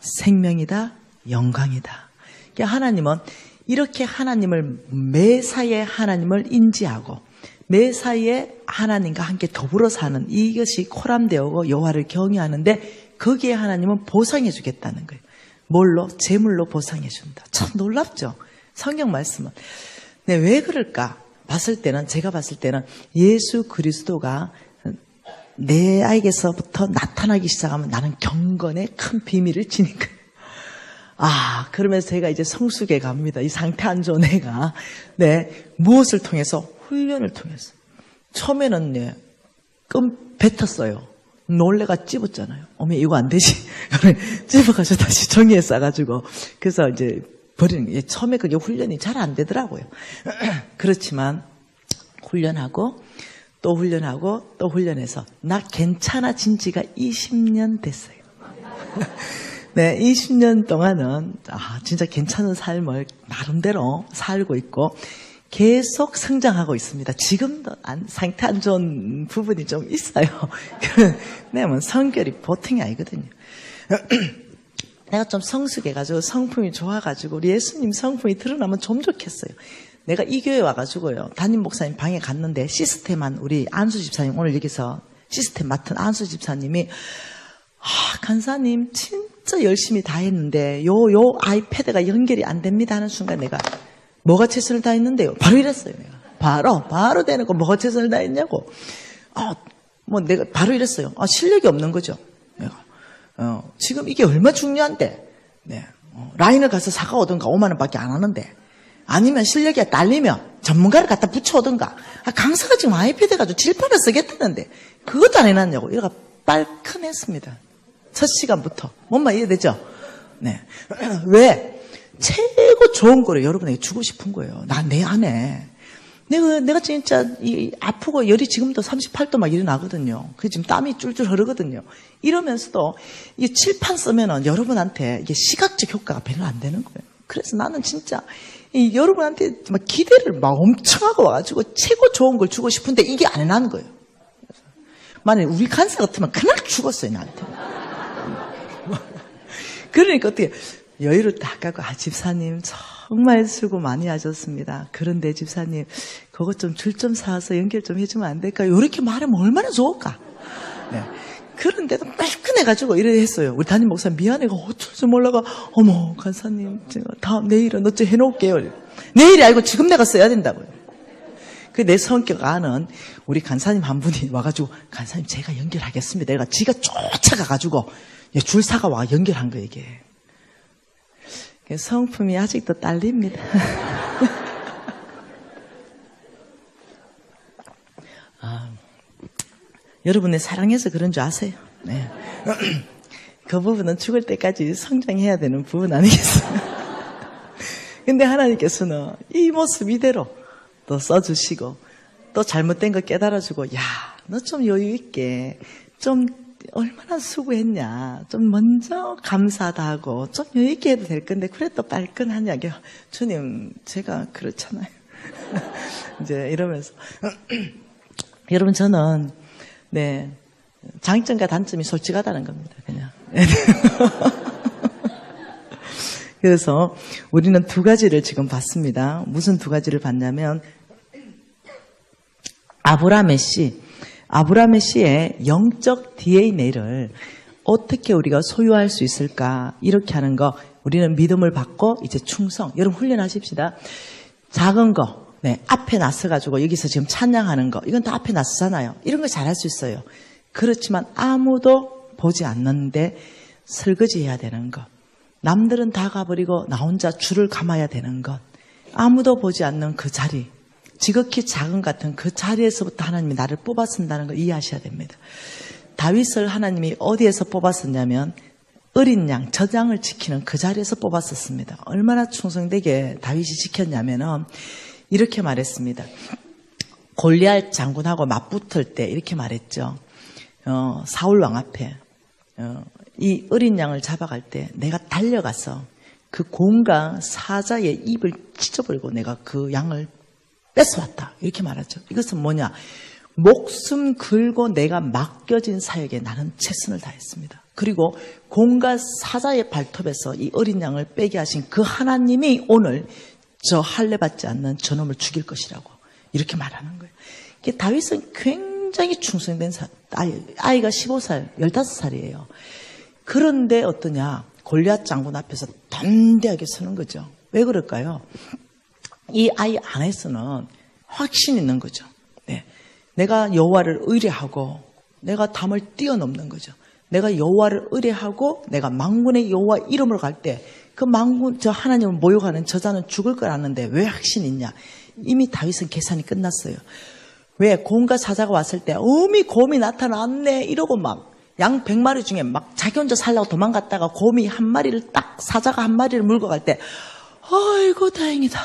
생명이다. 영광이다. 그러니까 하나님은 이렇게 하나님을 매사에 하나님을 인지하고 매사에 하나님과 함께 더불어 사는 이것이 코람데오고 여호와를 경외하는데 거기에 하나님은 보상해 주겠다는 거예요. 뭘로? 재물로 보상해 준다. 참 놀랍죠? 성경 말씀은. 네, 왜 그럴까? 제가 봤을 때는 예수 그리스도가 내 아이에게서부터 나타나기 시작하면 나는 경건의 큰 비밀을 지니까. 그러면서 제가 이제 성숙해 갑니다. 이 상태 안 좋은 애가. 네, 무엇을 통해서? 훈련을 통해서. 처음에는 끔 뱉었어요. 놀래가 찝었잖아요. 어머, 이거 안 되지. 찝어가지고 다시 종이에 싸가지고. 그래서 이제 버리는 게, 처음에 그게 훈련이 잘 안 되더라고요. 그렇지만, 훈련하고, 또 훈련하고, 또 훈련해서, 나 괜찮아진 지가 20년 됐어요. 네, 20년 동안은, 진짜 괜찮은 삶을 나름대로 살고 있고, 계속 성장하고 있습니다. 지금도 상태 안 좋은 부분이 좀 있어요. 왜냐면 성결이 보통이 아니거든요. 내가 좀 성숙해가지고 성품이 좋아가지고 우리 예수님 성품이 드러나면 좀 좋겠어요. 내가 이 교회 와가지고요. 담임 목사님 방에 갔는데 시스템한 우리 안수 집사님 오늘 여기서 시스템 맡은 안수 집사님이 간사님 진짜 열심히 다 했는데 요 아이패드가 연결이 안 됩니다 하는 순간 내가 뭐가 최선을 다했는데요? 바로 이랬어요. 내가 바로 대놓고 뭐가 최선을 다했냐고. 내가 바로 이랬어요. 실력이 없는 거죠. 내가 지금 이게 얼마 중요한데, 네, 라인을 가서 사가오든가 5만 원밖에 안 하는데, 아니면 실력이 딸리면 전문가를 갖다 붙여오든가. 강사가 지금 아이패드 가지고 칠판을 쓰겠다는데 그것도 안 해놨냐고. 이러가 빨큰했습니다. 첫 시간부터. 뭔 말 이해되죠? 네. 왜? 최고 좋은 거를 여러분에게 주고 싶은 거예요. 난 내 안에. 내가 진짜 아프고 열이 지금도 38도 막 일어나거든요. 그래서 지금 땀이 쫄쫄 흐르거든요. 이러면서도 이 칠판 쓰면은 여러분한테 이게 시각적 효과가 별로 안 되는 거예요. 그래서 나는 진짜 여러분한테 막 기대를 막 엄청 하고 와가지고 최고 좋은 걸 주고 싶은데 이게 안 나는 거예요. 만약에 우리 간사 같으면 그날 죽었어요, 나한테. 그러니까 어떻게 여유를 딱 갖고 집사님 정말 수고 많이 하셨습니다. 그런데 집사님 그것 좀 줄 좀 사서 연결 좀 해주면 안 될까요? 이렇게 말하면 얼마나 좋을까? 네. 그런데도 빨끈해가지고 이래 했어요. 우리 담임 목사 미안해가 어쩔 줄 몰라가 어머 간사님 제가 다음 내일은 어째 해놓을게요. 내일이 아니고 지금 내가 써야 된다고요. 그 내 성격 아는 우리 간사님 한 분이 와가지고 간사님 제가 연결하겠습니다. 내가 지가 쫓아가가지고 줄 사가 와 연결한 거 이게. 성품이 아직도 딸립니다. 여러분의 사랑해서 그런 줄 아세요? 네. 그 부분은 죽을 때까지 성장해야 되는 부분 아니겠어요? 근데 하나님께서는 이 모습 이대로 또 써주시고 또 잘못된 거 깨달아주고 야, 너 좀 여유 있게 좀 얼마나 수고했냐. 좀 먼저 감사하다 하고 좀 여유 있게 해도 될 건데 그래 또 빨끈하냐. 주님 제가 그렇잖아요. 이제 이러면서 여러분 저는 네 장점과 단점이 솔직하다는 겁니다. 그냥. 그래서 우리는 두 가지를 지금 봤습니다. 무슨 두 가지를 봤냐면 아브라함의 씨의 영적 DNA를 어떻게 우리가 소유할 수 있을까 이렇게 하는 거 우리는 믿음을 받고 이제 충성 여러분 훈련하십시다. 작은 거 네, 앞에 놨어가지고 여기서 지금 찬양하는 거 이건 다 앞에 놨잖아요. 이런 거 잘할 수 있어요. 그렇지만 아무도 보지 않는데 설거지해야 되는 것 남들은 다 가버리고 나 혼자 줄을 감아야 되는 것 아무도 보지 않는 그 자리 지극히 작은 같은 그 자리에서부터 하나님이 나를 뽑았습니다는 걸 이해하셔야 됩니다. 다윗을 하나님이 어디에서 뽑았었냐면 어린 양, 저장을 지키는 그 자리에서 뽑았었습니다. 얼마나 충성되게 다윗이 지켰냐면은 이렇게 말했습니다. 골리앗 장군하고 맞붙을 때 이렇게 말했죠. 사울 왕 앞에 이 어린 양을 잡아갈 때 내가 달려가서 그 곰과 사자의 입을 찢어버리고 내가 그 양을 뺏어왔다. 이렇게 말하죠. 이것은 뭐냐? 목숨 걸고 내가 맡겨진 사역에 나는 최선을 다했습니다. 그리고 곰과 사자의 발톱에서 이 어린 양을 빼게 하신 그 하나님이 오늘 저 할례받지 않는 저놈을 죽일 것이라고 이렇게 말하는 거예요. 다윗은 굉장히 충성된 아이가 15살, 15살이에요. 그런데 어떠냐? 골리앗 장군 앞에서 담대하게 서는 거죠. 왜 그럴까요? 이 아이 안에서는 확신이 있는 거죠. 네. 내가 여호와를 의뢰하고 내가 담을 뛰어넘는 거죠. 내가 여호와를 의뢰하고 내가 만군의 여호와 이름으로 갈 때 그 만군 저 하나님을 모욕하는 저자는 죽을 걸 아는데 왜 확신이 있냐? 이미 다윗은 계산이 끝났어요. 왜 곰과 사자가 왔을 때 어미 곰이 나타났네 이러고 막 양 100마리 중에 막 자기 혼자 살려고 도망갔다가 곰이 한 마리를 딱 사자가 한 마리를 물고 갈 때 아이고 다행이다.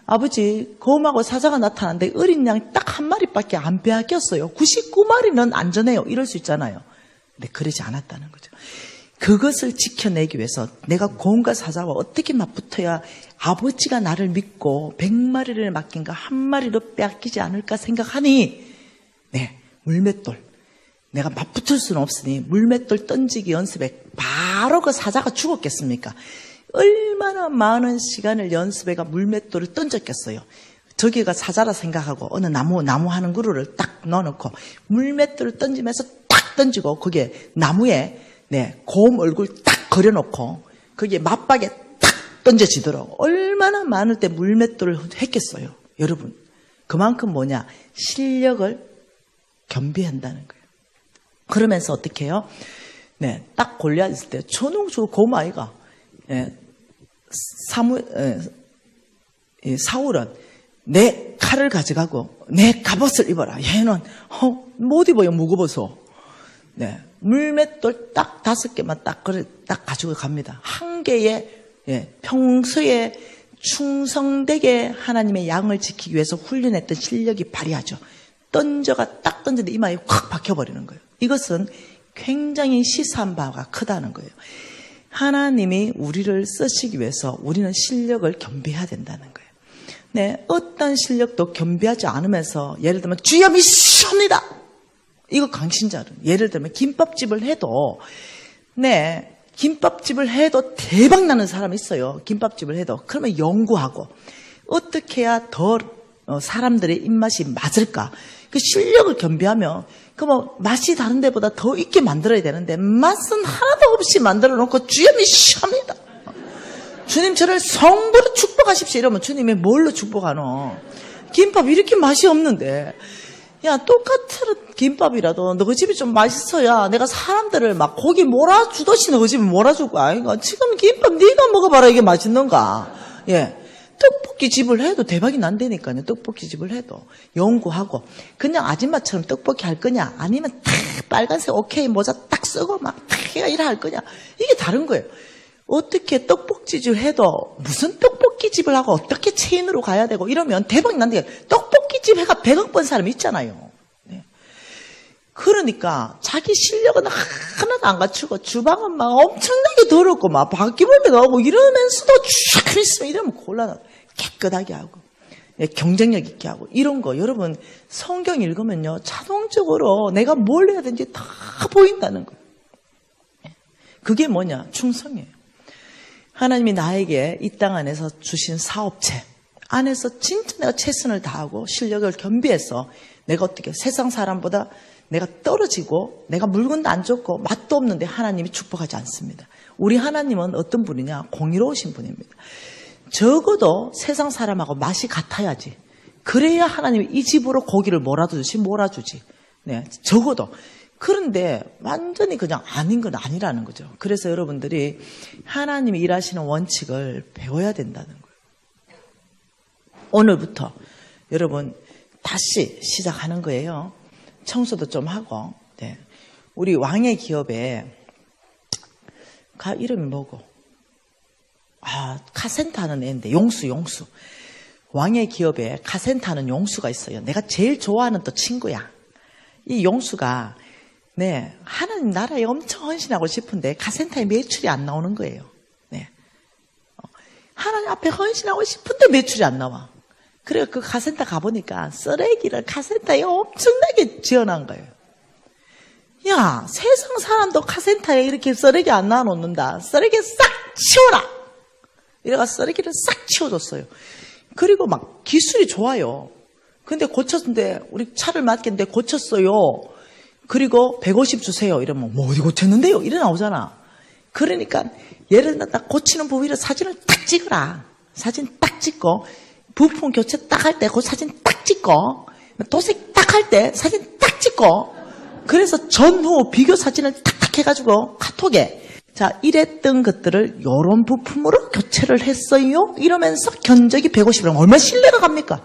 아버지 곰하고 사자가 나타났는데 어린 양 딱 한 마리밖에 안 빼앗겼어요. 99마리는 안전해요. 이럴 수 있잖아요. 근데 그러지 않았다는 거죠. 그것을 지켜내기 위해서 내가 곰과 사자와 어떻게 맞붙어야 아버지가 나를 믿고 100마리를 맡긴 거 한 마리도 빼앗기지 않을까 생각하니 네 물맷돌 내가 맞붙을 수는 없으니 물맷돌 던지기 연습에 바로 그 사자가 죽었겠습니까? 얼마나 많은 시간을 연습해가 물맷돌을 던졌겠어요. 저기가 사자라 생각하고 어느 나무 하는 그루를 딱 넣어놓고 물맷돌을 던지면서 딱 던지고 거기에 나무에 네, 곰 얼굴 딱 그려놓고 거기에 맞박에 딱 던져지도록 얼마나 많을 때 물맷돌을 했겠어요. 여러분 그만큼 뭐냐 실력을 겸비한다는 거예요. 그러면서 어떻게 해요? 네, 딱 골리앗 있을 때 저놈 저 곰 아이가 예, 사울은 내 칼을 가져가고 내 갑옷을 입어라. 얘는 못 입어요. 무거워서. 네, 물맷돌 딱 5개만 딱 가지고 갑니다. 한 개에 평소에 충성되게 하나님의 양을 지키기 위해서 훈련했던 실력이 발휘하죠. 딱 던졌는데 이마에 확 박혀버리는 거예요. 이것은 굉장히 시사한 바가 크다는 거예요. 하나님이 우리를 쓰시기 위해서 우리는 실력을 겸비해야 된다는 거예요. 네, 어떤 실력도 겸비하지 않으면서 예를 들면 주여 미시옵니다. 이거 강신자는 예를 들면 김밥집을 해도 김밥집을 해도 대박 나는 사람이 있어요. 김밥집을 해도. 그러면 연구하고 어떻게 해야 더 사람들의 입맛이 맞을까? 그 실력을 겸비하면 뭐 맛이 다른 데보다 더 있게 만들어야 되는데 맛은 하나도 없이 만들어 놓고 주여 미시옵니다. 주님 저를 성부로 축복하십시오. 이러면 주님이 뭘로 축복하노? 김밥 이렇게 맛이 없는데. 야, 똑같은 김밥이라도 너희 집이 좀 맛있어야 내가 사람들을 막 고기 몰아주듯이 너희 집에 몰아줄 거 아닌가? 지금 김밥 네가 먹어봐라 이게 맛있는가? 떡볶이 집을 해도 대박이 난다니까요. 떡볶이 집을 해도 연구하고 그냥 아줌마처럼 떡볶이 할 거냐? 아니면 탁 빨간색 오케이 모자 딱 쓰고 막 탁 이래 할 거냐? 이게 다른 거예요. 어떻게 떡볶이집을 해도 무슨 떡볶이집을 하고 어떻게 체인으로 가야 되고 이러면 대박이 난다니까. 떡볶이집 해가 100억 번 사람이 있잖아요. 그러니까 자기 실력은 하나도 안 갖추고 주방은 막 엄청나게 더럽고 막 바퀴벌레 나오고 이러면서도 쫙 있으면 이러면 곤란하고 깨끗하게 하고 경쟁력 있게 하고 이런 거 여러분 성경 읽으면요 자동적으로 내가 뭘 해야 되는지 다 보인다는 거예요. 그게 뭐냐? 충성이에요. 하나님이 나에게 이 땅 안에서 주신 사업체 안에서 진짜 내가 최선을 다하고 실력을 겸비해서 내가 어떻게 세상 사람보다 내가 떨어지고 내가 물건도 안 좋고 맛도 없는데 하나님이 축복하지 않습니다. 우리 하나님은 어떤 분이냐? 공의로우신 분입니다. 적어도 세상 사람하고 맛이 같아야지. 그래야 하나님이 이 집으로 고기를 몰아주지. 적어도. 그런데 완전히 그냥 아닌 건 아니라는 거죠. 그래서 여러분들이 하나님이 일하시는 원칙을 배워야 된다는 거예요. 오늘부터 여러분 다시 시작하는 거예요. 청소도 좀 하고. 우리 왕의 기업에 이름이 뭐고? 카센터 하는 애인데 용수. 왕의 기업에 카센터 하는 용수가 있어요. 내가 제일 좋아하는 또 친구야. 이 용수가 하나님 나라에 엄청 헌신하고 싶은데 카센터에 매출이 안 나오는 거예요. 하나님 앞에 헌신하고 싶은데 매출이 안 나와. 그래서 그 카센터 가보니까 쓰레기를 카센터에 엄청나게 지어놓은 거예요. 야, 세상 사람도 카센터에 이렇게 쓰레기 안 놔놓는다. 쓰레기 싹 치워라! 이래가 쓰레기를 싹 치워줬어요. 그리고 막 기술이 좋아요. 근데 고쳤는데, 우리 차를 맡겼는데 고쳤어요. 그리고 150 주세요. 이러면, 뭐 어디 고쳤는데요? 이래 나오잖아. 그러니까, 예를 들어 딱 고치는 부위를 사진을 딱 찍어라. 사진 딱 찍고, 부품 교체 딱 할 때 그 사진 딱 찍고, 도색 딱 할 때 사진 딱 찍고, 그래서 전후 비교 사진을 탁탁 해가지고 카톡에 자 이랬던 것들을 요런 부품으로 교체를 했어요. 이러면서 견적이 150이라면 얼마나 신뢰가 갑니까?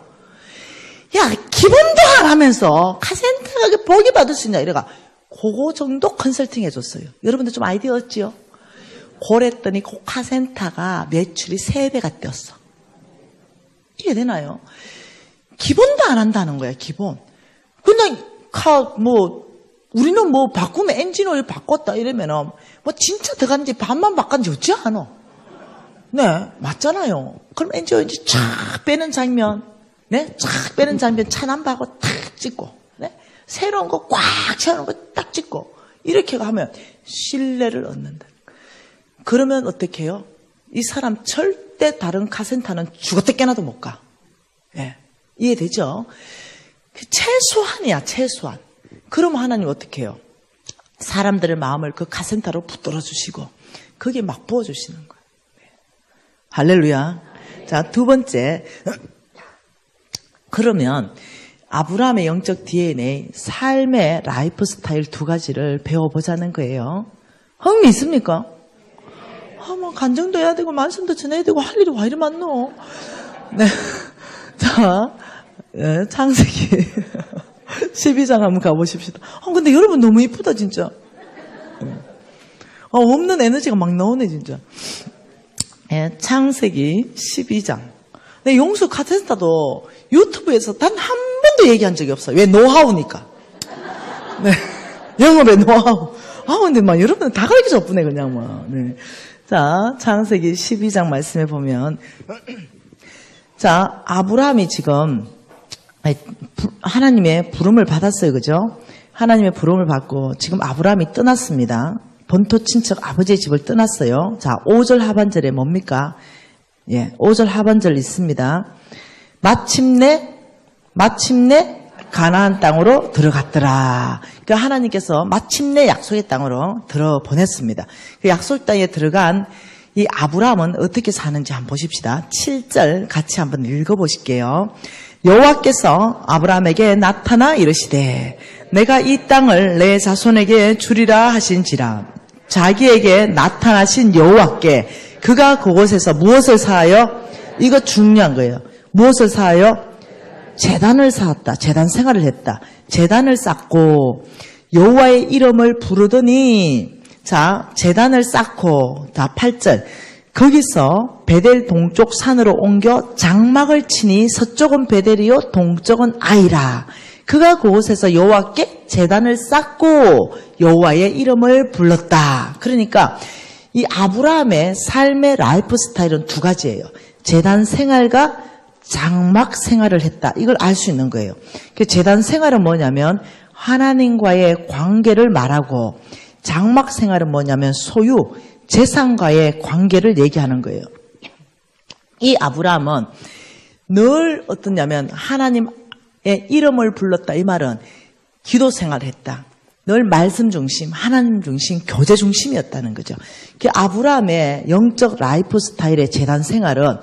야 기본도 안 하면서 카센터가 보기 받을 수 있냐 이래가 그거 정도 컨설팅 해줬어요. 여러분들 좀 아이디어 얻지요? 그랬더니 그 카센터가 매출이 3배가 뛰었어. 이해되나요? 기본도 안 한다는 거야, 기본. 그냥, 우리는 바꾸면 엔진오일 바꿨다 이러면은, 진짜 들어갔는지 반만 바꿨는지 어찌 않아? 네, 맞잖아요. 그럼 엔진오일 쫙 빼는 장면, 쫙 빼는 장면 차남바하고 탁 찍고, 새로운 거 꽉 채우는 거 딱 찍고, 이렇게 하면 신뢰를 얻는다. 그러면 어떻게 해요? 이 사람 절대 다른 카센터는 죽었다 깨나도 못 가. 이해되죠? 최소한이야, 최소한. 그럼 하나님 어떻게 해요? 사람들의 마음을 그 카센터로 붙들어 주시고, 거기에 막 부어주시는 거예요. 할렐루야. 자, 두 번째. 그러면, 아브라함의 영적 DNA, 삶의 라이프 스타일 2가지를 배워보자는 거예요. 흥미 있습니까? 간증도 해야 되고, 말씀도 전해야 되고, 할 일이 와 이리 많노? 자, 창세기 12장 한번 가보십시다. 근데 여러분 너무 이쁘다, 진짜. 없는 에너지가 막 나오네, 진짜. 예, 창세기 12장. 네, 용수 카테스타도 유튜브에서 단 한 번도 얘기한 적이 없어요. 왜? 노하우니까. 네. 영업의 노하우. 근데 막 여러분 다 가르쳐 줬네, 그냥 뭐. 네. 자, 창세기 12장 말씀에 보면, 자, 아브라함이 지금 하나님의 부름을 받았어요. 그죠? 하나님의 부름을 받고 지금 아브라함이 떠났습니다. 본토 친척 아버지의 집을 떠났어요. 자, 5절 하반절에 뭡니까? 예, 5절 하반절 있습니다. 마침내 가나안 땅으로 들어갔더라. 그러니까 하나님께서 마침내 약속의 땅으로 들어보냈습니다. 그 약속 땅에 들어간 이 아브라함은 어떻게 사는지 한번 보십시다. 7절 같이 한번 읽어보실게요. 여호와께서 아브라함에게 나타나 이르시되 내가 이 땅을 내 자손에게 주리라 하신지라. 자기에게 나타나신 여호와께 그가 그곳에서 무엇을 사하여? 이거 중요한 거예요. 무엇을 사하여? 제단을 쌓았다. 제단 생활을 했다. 제단을 쌓고 여호와의 이름을 부르더니, 자, 제단을 쌓고, 자, 8절. 거기서 베델 동쪽 산으로 옮겨 장막을 치니 서쪽은 베델이요 동쪽은 아이라. 그가 그곳에서 여호와께 제단을 쌓고 여호와의 이름을 불렀다. 그러니까 이 아브라함의 삶의 라이프 스타일은 두 가지예요. 제단 생활과 장막 생활을 했다. 이걸 알 수 있는 거예요. 제단 생활은 뭐냐면 하나님과의 관계를 말하고, 장막 생활은 뭐냐면 소유, 재산과의 관계를 얘기하는 거예요. 이 아브라함은 늘 어떠냐면 하나님의 이름을 불렀다. 이 말은 기도 생활을 했다. 늘 말씀 중심, 하나님 중심, 교제 중심이었다는 거죠. 아브라함의 영적 라이프 스타일의 제단 생활은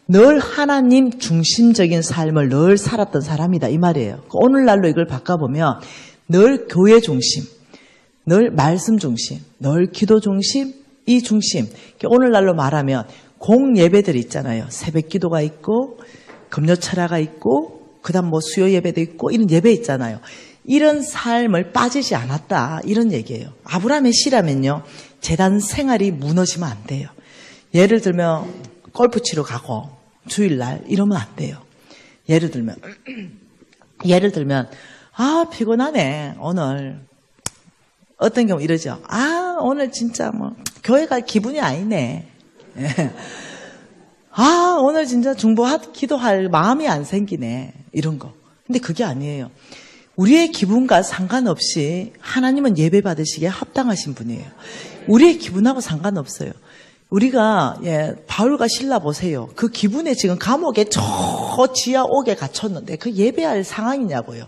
늘 하나님 중심적인 삶을 늘 살았던 사람이다. 이 말이에요. 오늘날로 이걸 바꿔보면 늘 교회 중심, 늘 말씀 중심, 늘 기도 중심, 이 중심. 오늘날로 말하면 공예배들 있잖아요. 새벽 기도가 있고 금요철야가 있고 그다음 뭐 수요 예배도 있고 이런 예배 있잖아요. 이런 삶을 빠지지 않았다. 이런 얘기예요. 아브라함의 시라면요. 제단 생활이 무너지면 안 돼요. 예를 들면 골프 치러 가고 주일날 이러면 안 돼요. 예를 들면 피곤하네 오늘. 어떤 경우 이러죠. 오늘 진짜 뭐 교회 갈 기분이 아니네. 오늘 진짜 기도할 마음이 안 생기네. 이런 거. 근데 그게 아니에요. 우리의 기분과 상관없이 하나님은 예배 받으시기에 합당하신 분이에요. 우리의 기분하고 상관없어요. 우리가 바울과 실라 보세요. 그 기분에 지금 감옥에 저 지하 옥에 갇혔는데 그 예배할 상황이냐고요.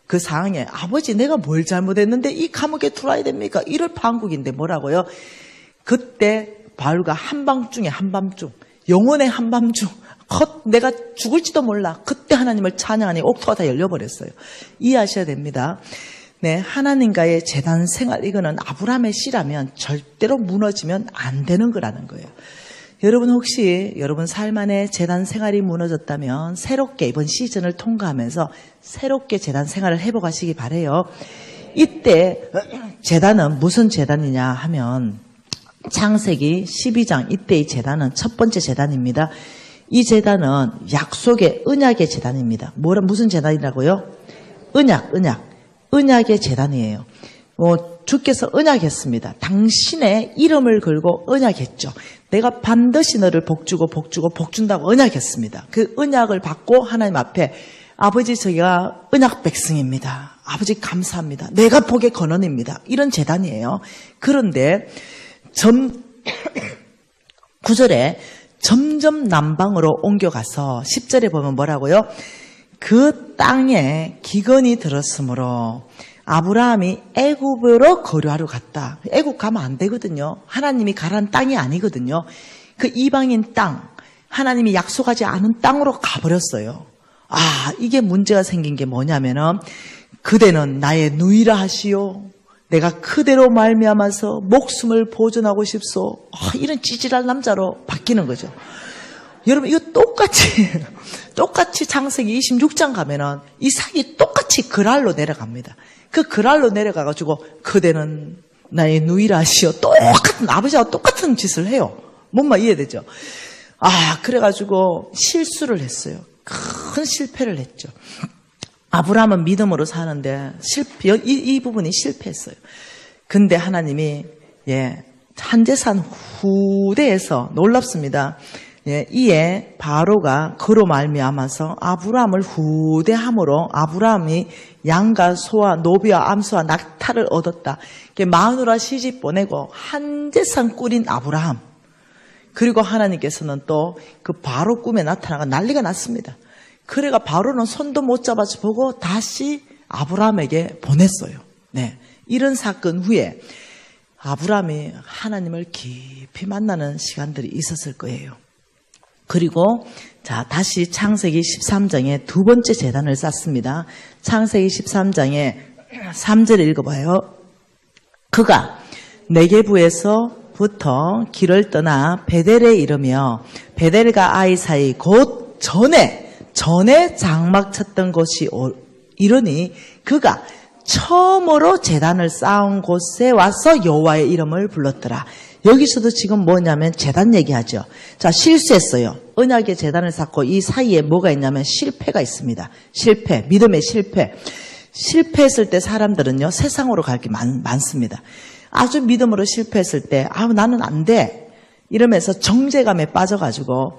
그 상황에 아버지 내가 뭘 잘못했는데 이 감옥에 들어와야 됩니까? 이럴 판국인데 뭐라고요? 그때 바울과 한밤중에 영혼의 한밤중 내가 죽을지도 몰라. 그때 하나님을 찬양하니 옥토가 다 열려버렸어요. 이해하셔야 됩니다. 네, 하나님과의 제단 생활, 이거는 아브라함의 씨라면 절대로 무너지면 안 되는 거라는 거예요. 여러분 혹시 여러분 삶 안에 제단 생활이 무너졌다면 새롭게 이번 시즌을 통과하면서 새롭게 제단 생활을 회복하시기 바라요. 이때 제단은 무슨 제단이냐 하면 창세기 12장 이때의 제단은 첫 번째 제단입니다. 이 제단은 약속의 언약의 제단입니다. 무슨 제단이라고요? 언약의 제단이에요. 주께서 언약했습니다. 당신의 이름을 걸고 언약했죠. 내가 반드시 너를 복주고 복준다고 언약했습니다. 그 언약을 받고 하나님 앞에 아버지 저희가 언약 백성입니다. 아버지 감사합니다. 내가 복의 근원입니다. 이런 제단이에요. 그런데 9절에 점점 남방으로 옮겨가서 10절에 보면 뭐라고요? 그 땅에 기근이 들었으므로 아브라함이 애굽으로 거류하러 갔다. 애굽 가면 안 되거든요. 하나님이 가란 땅이 아니거든요. 그 이방인 땅, 하나님이 약속하지 않은 땅으로 가버렸어요. 이게 문제가 생긴 게 뭐냐면은 그대는 나의 누이라 하시오. 내가 그대로 말미암아서 목숨을 보존하고 싶소. 이런 찌질한 남자로 바뀌는 거죠. 여러분 이거 똑같이 창세기 26장 가면은 이삭이 똑같이 그랄로 내려갑니다. 그 그랄로 내려가가지고 그대는 나의 누이라 하시오. 똑같은 아버지와 똑같은 짓을 해요. 뭔 말 이해되죠? 그래가지고 실수를 했어요. 큰 실패를 했죠. 아브라함은 믿음으로 사는데 이 부분이 실패했어요. 근데 하나님이 한제산 후대에서 놀랍습니다. 이에 바로가 그로 말미암아서 아브라함을 후대함으로 아브라함이 양과 소와 노비와 암소와 낙타를 얻었다. 마누라 시집 보내고 한제산 꿀인 아브라함. 그리고 하나님께서는 또 그 바로 꿈에 나타나가 난리가 났습니다. 그래가 바로는 손도 못 잡아서 보고 다시 아브라함에게 보냈어요. 이런 사건 후에 아브라함이 하나님을 깊이 만나는 시간들이 있었을 거예요. 그리고 다시 창세기 13장에 두 번째 제단을 쌓습니다. 창세기 13장에 3절을 읽어봐요. 그가 네게부에서부터 길을 떠나 베델에 이르며 베델과 아이 사이 곧 전에 장막 쳤던 곳이 이르니 그가 처음으로 제단을 쌓은 곳에 와서 여호와의 이름을 불렀더라. 여기서도 지금 뭐냐면 제단 얘기하죠. 실수했어요. 언약의 제단을 쌓고 이 사이에 뭐가 있냐면 실패가 있습니다. 실패, 믿음의 실패. 실패했을 때 사람들은요, 세상으로 갈 게 많습니다. 아주 믿음으로 실패했을 때, 나는 안 돼. 이러면서 정죄감에 빠져가지고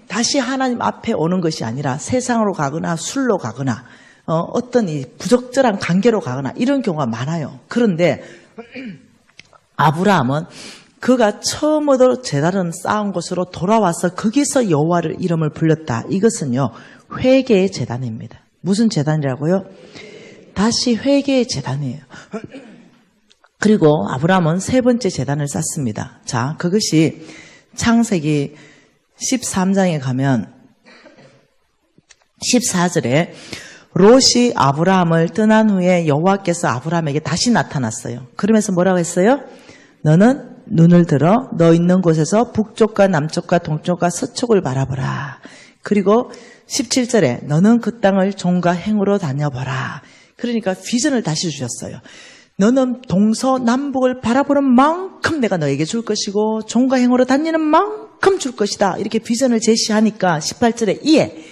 다시 하나님 앞에 오는 것이 아니라 세상으로 가거나 술로 가거나 어떤 이 부적절한 관계로 가거나 이런 경우가 많아요. 그런데 아브라함은 그가 처음으로 제단을 쌓은 곳으로 돌아와서 거기서 여호와를 이름을 불렀다. 이것은요, 회개의 제단입니다. 무슨 제단이라고요? 다시 회개의 제단이에요. 그리고 아브라함은 세 번째 제단을 쌓습니다. 그것이 창세기 13장에 가면 14절에 롯이 아브라함을 떠난 후에 여호와께서 아브라함에게 다시 나타났어요. 그러면서 뭐라고 했어요? 너는 눈을 들어 너 있는 곳에서 북쪽과 남쪽과 동쪽과 서쪽을 바라보라. 그리고 17절에 너는 그 땅을 종과 행으로 다녀보라. 그러니까 비전을 다시 주셨어요. 너는 동서남북을 바라보는 만큼 내가 너에게 줄 것이고 종과 행으로 다니는 만큼 줄 것이다. 이렇게 비전을 제시하니까 18절에 이에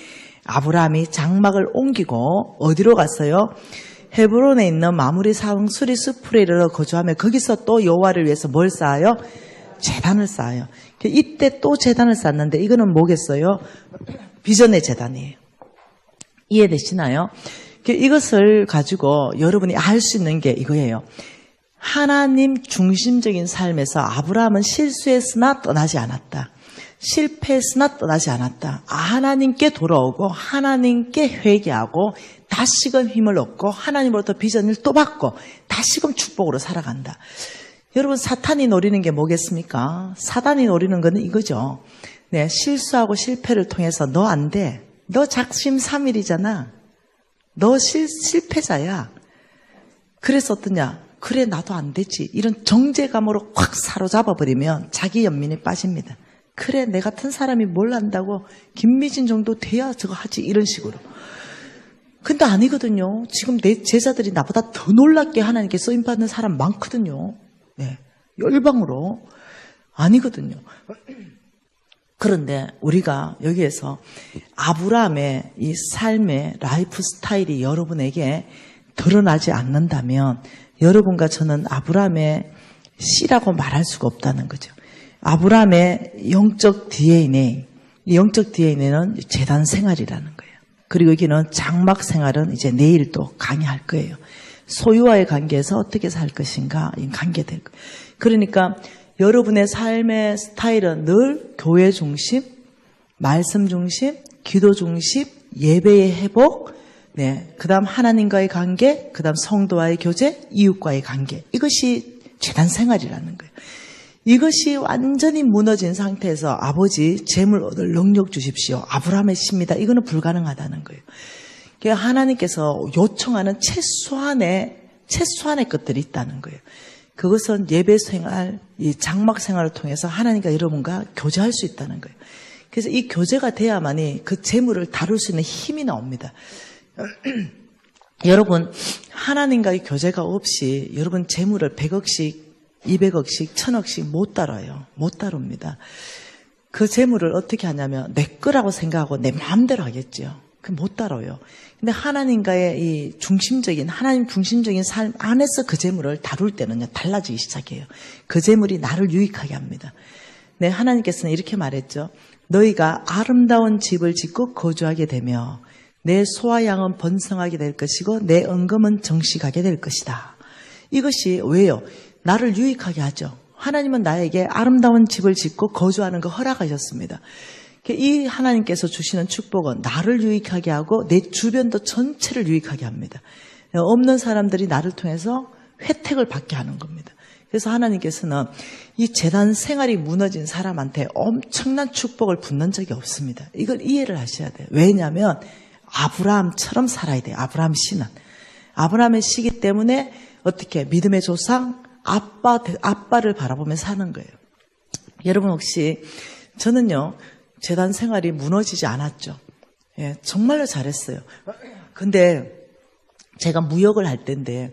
아브라함이 장막을 옮기고 어디로 갔어요? 헤브론에 있는 마므리 사왕 수리 스풀에 이르러 거주하며 거기서 또 여호와를 위해서 뭘 쌓아요? 제단을 쌓아요. 이때 또 제단을 쌓는데 이거는 뭐겠어요? 비전의 제단이에요. 이해되시나요? 이것을 가지고 여러분이 알 수 있는 게 이거예요. 하나님 중심적인 삶에서 아브라함은 실수했으나 떠나지 않았다. 실패했으나 떠나지 않았다. 하나님께 돌아오고 하나님께 회개하고 다시금 힘을 얻고 하나님으로부터 비전을 또 받고 다시금 축복으로 살아간다. 여러분, 사탄이 노리는 게 뭐겠습니까? 사단이 노리는 거는 이거죠. 실수하고 실패를 통해서 너 안 돼. 너 작심삼일이잖아. 너 실패자야. 그래서 어떠냐? 그래, 나도 안 되지. 이런 정죄감으로 확 사로잡아 버리면 자기 연민에 빠집니다. 그래, 내 같은 사람이 뭘 안다고 김미진 정도 돼야 저거 하지. 이런 식으로. 근데 아니거든요. 지금 내 제자들이 나보다 더 놀랍게 하나님께 쓰임받는 사람 많거든요. 열방으로. 아니거든요. 그런데 우리가 여기에서 아브라함의 이 삶의 라이프 스타일이 여러분에게 드러나지 않는다면 여러분과 저는 아브라함의 씨라고 말할 수가 없다는 거죠. 아브라함의 영적 DNA, 이 영적 DNA는 제단 생활이라는 거예요. 그리고 여기는 장막 생활은 이제 내일 또 강의할 거예요. 소유와의 관계에서 어떻게 살 것인가, 이 관계될 거예요. 그러니까 여러분의 삶의 스타일은 늘 교회 중심, 말씀 중심, 기도 중심, 예배의 회복, 그 다음 하나님과의 관계, 그 다음 성도와의 교제, 이웃과의 관계. 이것이 제단 생활이라는 거예요. 이것이 완전히 무너진 상태에서 아버지 재물 얻을 능력 주십시오. 아브라함의 씨입니다. 이거는 불가능하다는 거예요. 그러니까 하나님께서 요청하는 최소한의 것들이 있다는 거예요. 그것은 예배 생활, 이 장막 생활을 통해서 하나님과 여러분과 교제할 수 있다는 거예요. 그래서 이 교제가 돼야만이 그 재물을 다룰 수 있는 힘이 나옵니다. 여러분, 하나님과의 교제가 없이 여러분 재물을 100억씩, 200억씩, 1000억씩 못 다뤄요. 못 다룹니다. 그 재물을 어떻게 하냐면 내 거라고 생각하고 내 마음대로 하겠죠. 그 못 따라요. 근데 하나님과의 이 중심적인, 하나님 중심적인 삶 안에서 그 재물을 다룰 때는요, 달라지기 시작해요. 그 재물이 나를 유익하게 합니다. 네, 하나님께서는 이렇게 말했죠. 너희가 아름다운 집을 짓고 거주하게 되며 내 소와 양은 번성하게 될 것이고 내 은금은 정식하게 될 것이다. 이것이 왜요? 나를 유익하게 하죠. 하나님은 나에게 아름다운 집을 짓고 거주하는 거 허락하셨습니다. 이 하나님께서 주시는 축복은 나를 유익하게 하고 내 주변도 전체를 유익하게 합니다. 없는 사람들이 나를 통해서 혜택을 받게 하는 겁니다. 그래서 하나님께서는 이 재단 생활이 무너진 사람한테 엄청난 축복을 붓는 적이 없습니다. 이걸 이해를 하셔야 돼요. 왜냐하면 아브라함처럼 살아야 돼요. 아브라함 씨는. 아브라함의 씨기 때문에 어떻게 믿음의 조상 아빠를 바라보며 사는 거예요. 여러분 혹시 저는요. 재단 생활이 무너지지 않았죠. 예, 정말로 잘했어요. 근데 제가 무역을 할 때인데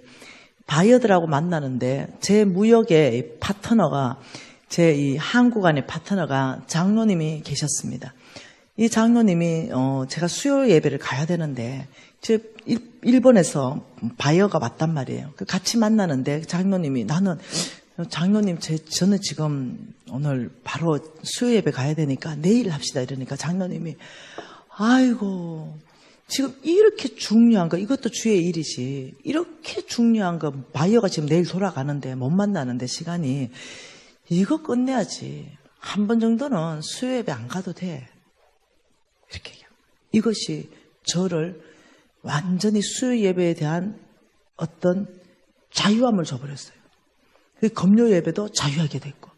바이어들하고 만나는데 제 무역의 파트너가 제 이 한국 안의 파트너가 장로님이 계셨습니다. 이 장로님이 제가 수요 예배를 가야 되는데 제 일본에서 바이어가 왔단 말이에요. 같이 만나는데 장로님이 장로님 저는 지금 오늘 바로 수요 예배 가야 되니까 내일 합시다 이러니까 장로님이 아이고 지금 이렇게 중요한 거 이것도 주의 일이지 이렇게 중요한 거 바이어가 지금 내일 돌아가는데 못 만나는데 시간이 이거 끝내야지 한 번 정도는 수요 예배 안 가도 돼 이렇게 얘기해요. 이것이 저를 완전히 수요 예배에 대한 어떤 자유함을 줘버렸어요. 금요 예배도 자유하게 됐고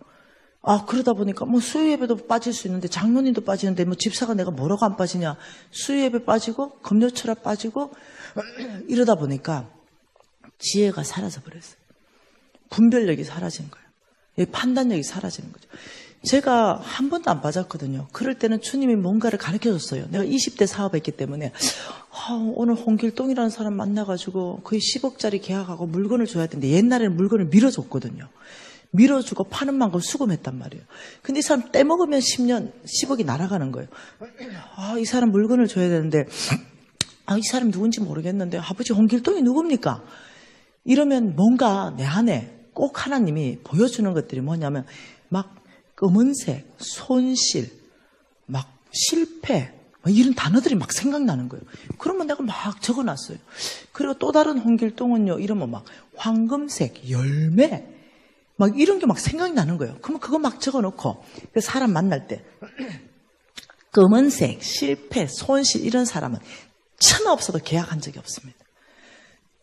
그러다 보니까 뭐 수요 예배도 빠질 수 있는데 장로님도 빠지는데 뭐 집사가 내가 뭐라고 안 빠지냐 수요 예배 빠지고 금요 철학 빠지고 이러다 보니까 지혜가 사라져 버렸어요. 분별력이 사라진 거예요. 판단력이 사라지는 거죠. 제가 한 번도 안 빠졌거든요. 그럴 때는 주님이 뭔가를 가르쳐줬어요. 내가 20대 사업했기 때문에 오늘 홍길동이라는 사람 만나가지고 거의 10억짜리 계약하고 물건을 줘야 되는데 옛날에는 물건을 밀어줬거든요. 밀어주고 파는 만큼 수금했단 말이에요. 근데 이 사람 떼먹으면 10억이 날아가는 거예요. 이 사람 물건을 줘야 되는데 이 사람 누군지 모르겠는데 아버지 홍길동이 누굽니까? 이러면 뭔가 내 안에 꼭 하나님이 보여주는 것들이 뭐냐면 막 검은색, 손실, 막 실패 이런 단어들이 막 생각나는 거예요. 그러면 내가 막 적어놨어요. 그리고 또 다른 홍길동은요 이러면 막 황금색, 열매 막 이런 게 막 생각이 나는 거예요. 그러면 그거 막 적어놓고 사람 만날 때 검은색, 실패, 손실 이런 사람은 천하 없어도 계약한 적이 없습니다.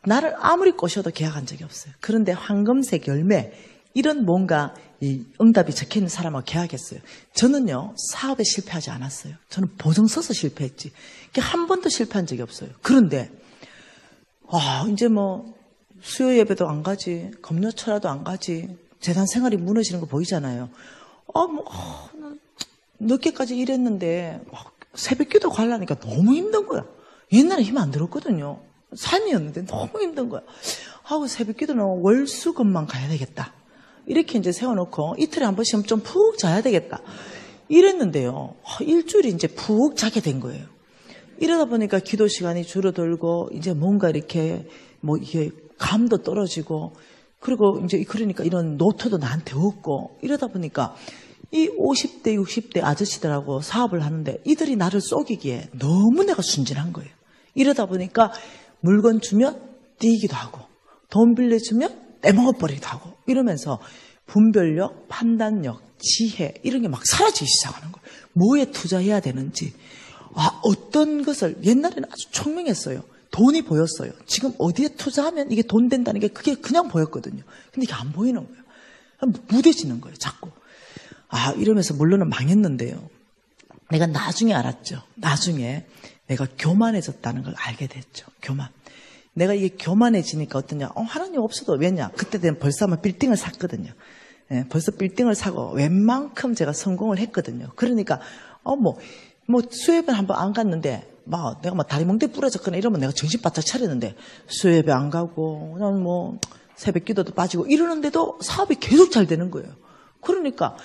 나를 아무리 꼬셔도 계약한 적이 없어요. 그런데 황금색, 열매 이런 뭔가 이 응답이 적혀있는 사람하고 계약했어요. 저는요 사업에 실패하지 않았어요. 저는 보증 서서 실패했지. 한 번도 실패한 적이 없어요. 그런데 이제 뭐 수요 예배도 안 가지, 금요철화도 안 가지, 재단 생활이 무너지는 거 보이잖아요. 늦게까지 일했는데 새벽기도 가려니까 너무 힘든 거야. 옛날에 힘 안 들었거든요. 삶이었는데 너무 힘든 거야. 새벽기도는 월수금만 가야 되겠다. 이렇게 이제 세워놓고 이틀에 한 번씩 좀 푹 자야 되겠다. 이랬는데요. 일주일이 이제 푹 자게 된 거예요. 이러다 보니까 기도 시간이 줄어들고 이제 뭔가 이렇게 뭐 이게 감도 떨어지고 그리고 이제 그러니까 이런 노트도 나한테 없고 이러다 보니까 이 50대, 60대 아저씨들하고 사업을 하는데 이들이 나를 속이기에 너무 내가 순진한 거예요. 이러다 보니까 물건 주면 띄기도 하고 돈 빌려주면 떼먹어버리기도 하고 이러면서 분별력, 판단력, 지혜 이런 게 막 사라지기 시작하는 거예요. 뭐에 투자해야 되는지 어떤 것을 옛날에는 아주 총명했어요. 돈이 보였어요. 지금 어디에 투자하면 이게 돈 된다는 게 그게 그냥 보였거든요. 근데 이게 안 보이는 거예요. 무뎌지는 거예요. 자꾸. 이러면서 물론은 망했는데요. 내가 나중에 알았죠. 나중에 내가 교만해졌다는 걸 알게 됐죠. 교만. 내가 이게 교만해지니까 어떠냐. 하나님 없어도 왜냐. 그때 되면 벌써 아마 빌딩을 샀거든요. 벌써 빌딩을 사고 웬만큼 제가 성공을 했거든요. 그러니까 수요예배 한번 안 갔는데 내가 다리 멍대 부러졌거나 이러면 내가 정신 바짝 차렸는데 수요예배 안 가고 그냥 새벽 기도도 빠지고 이러는데도 사업이 계속 잘 되는 거예요. 그러니까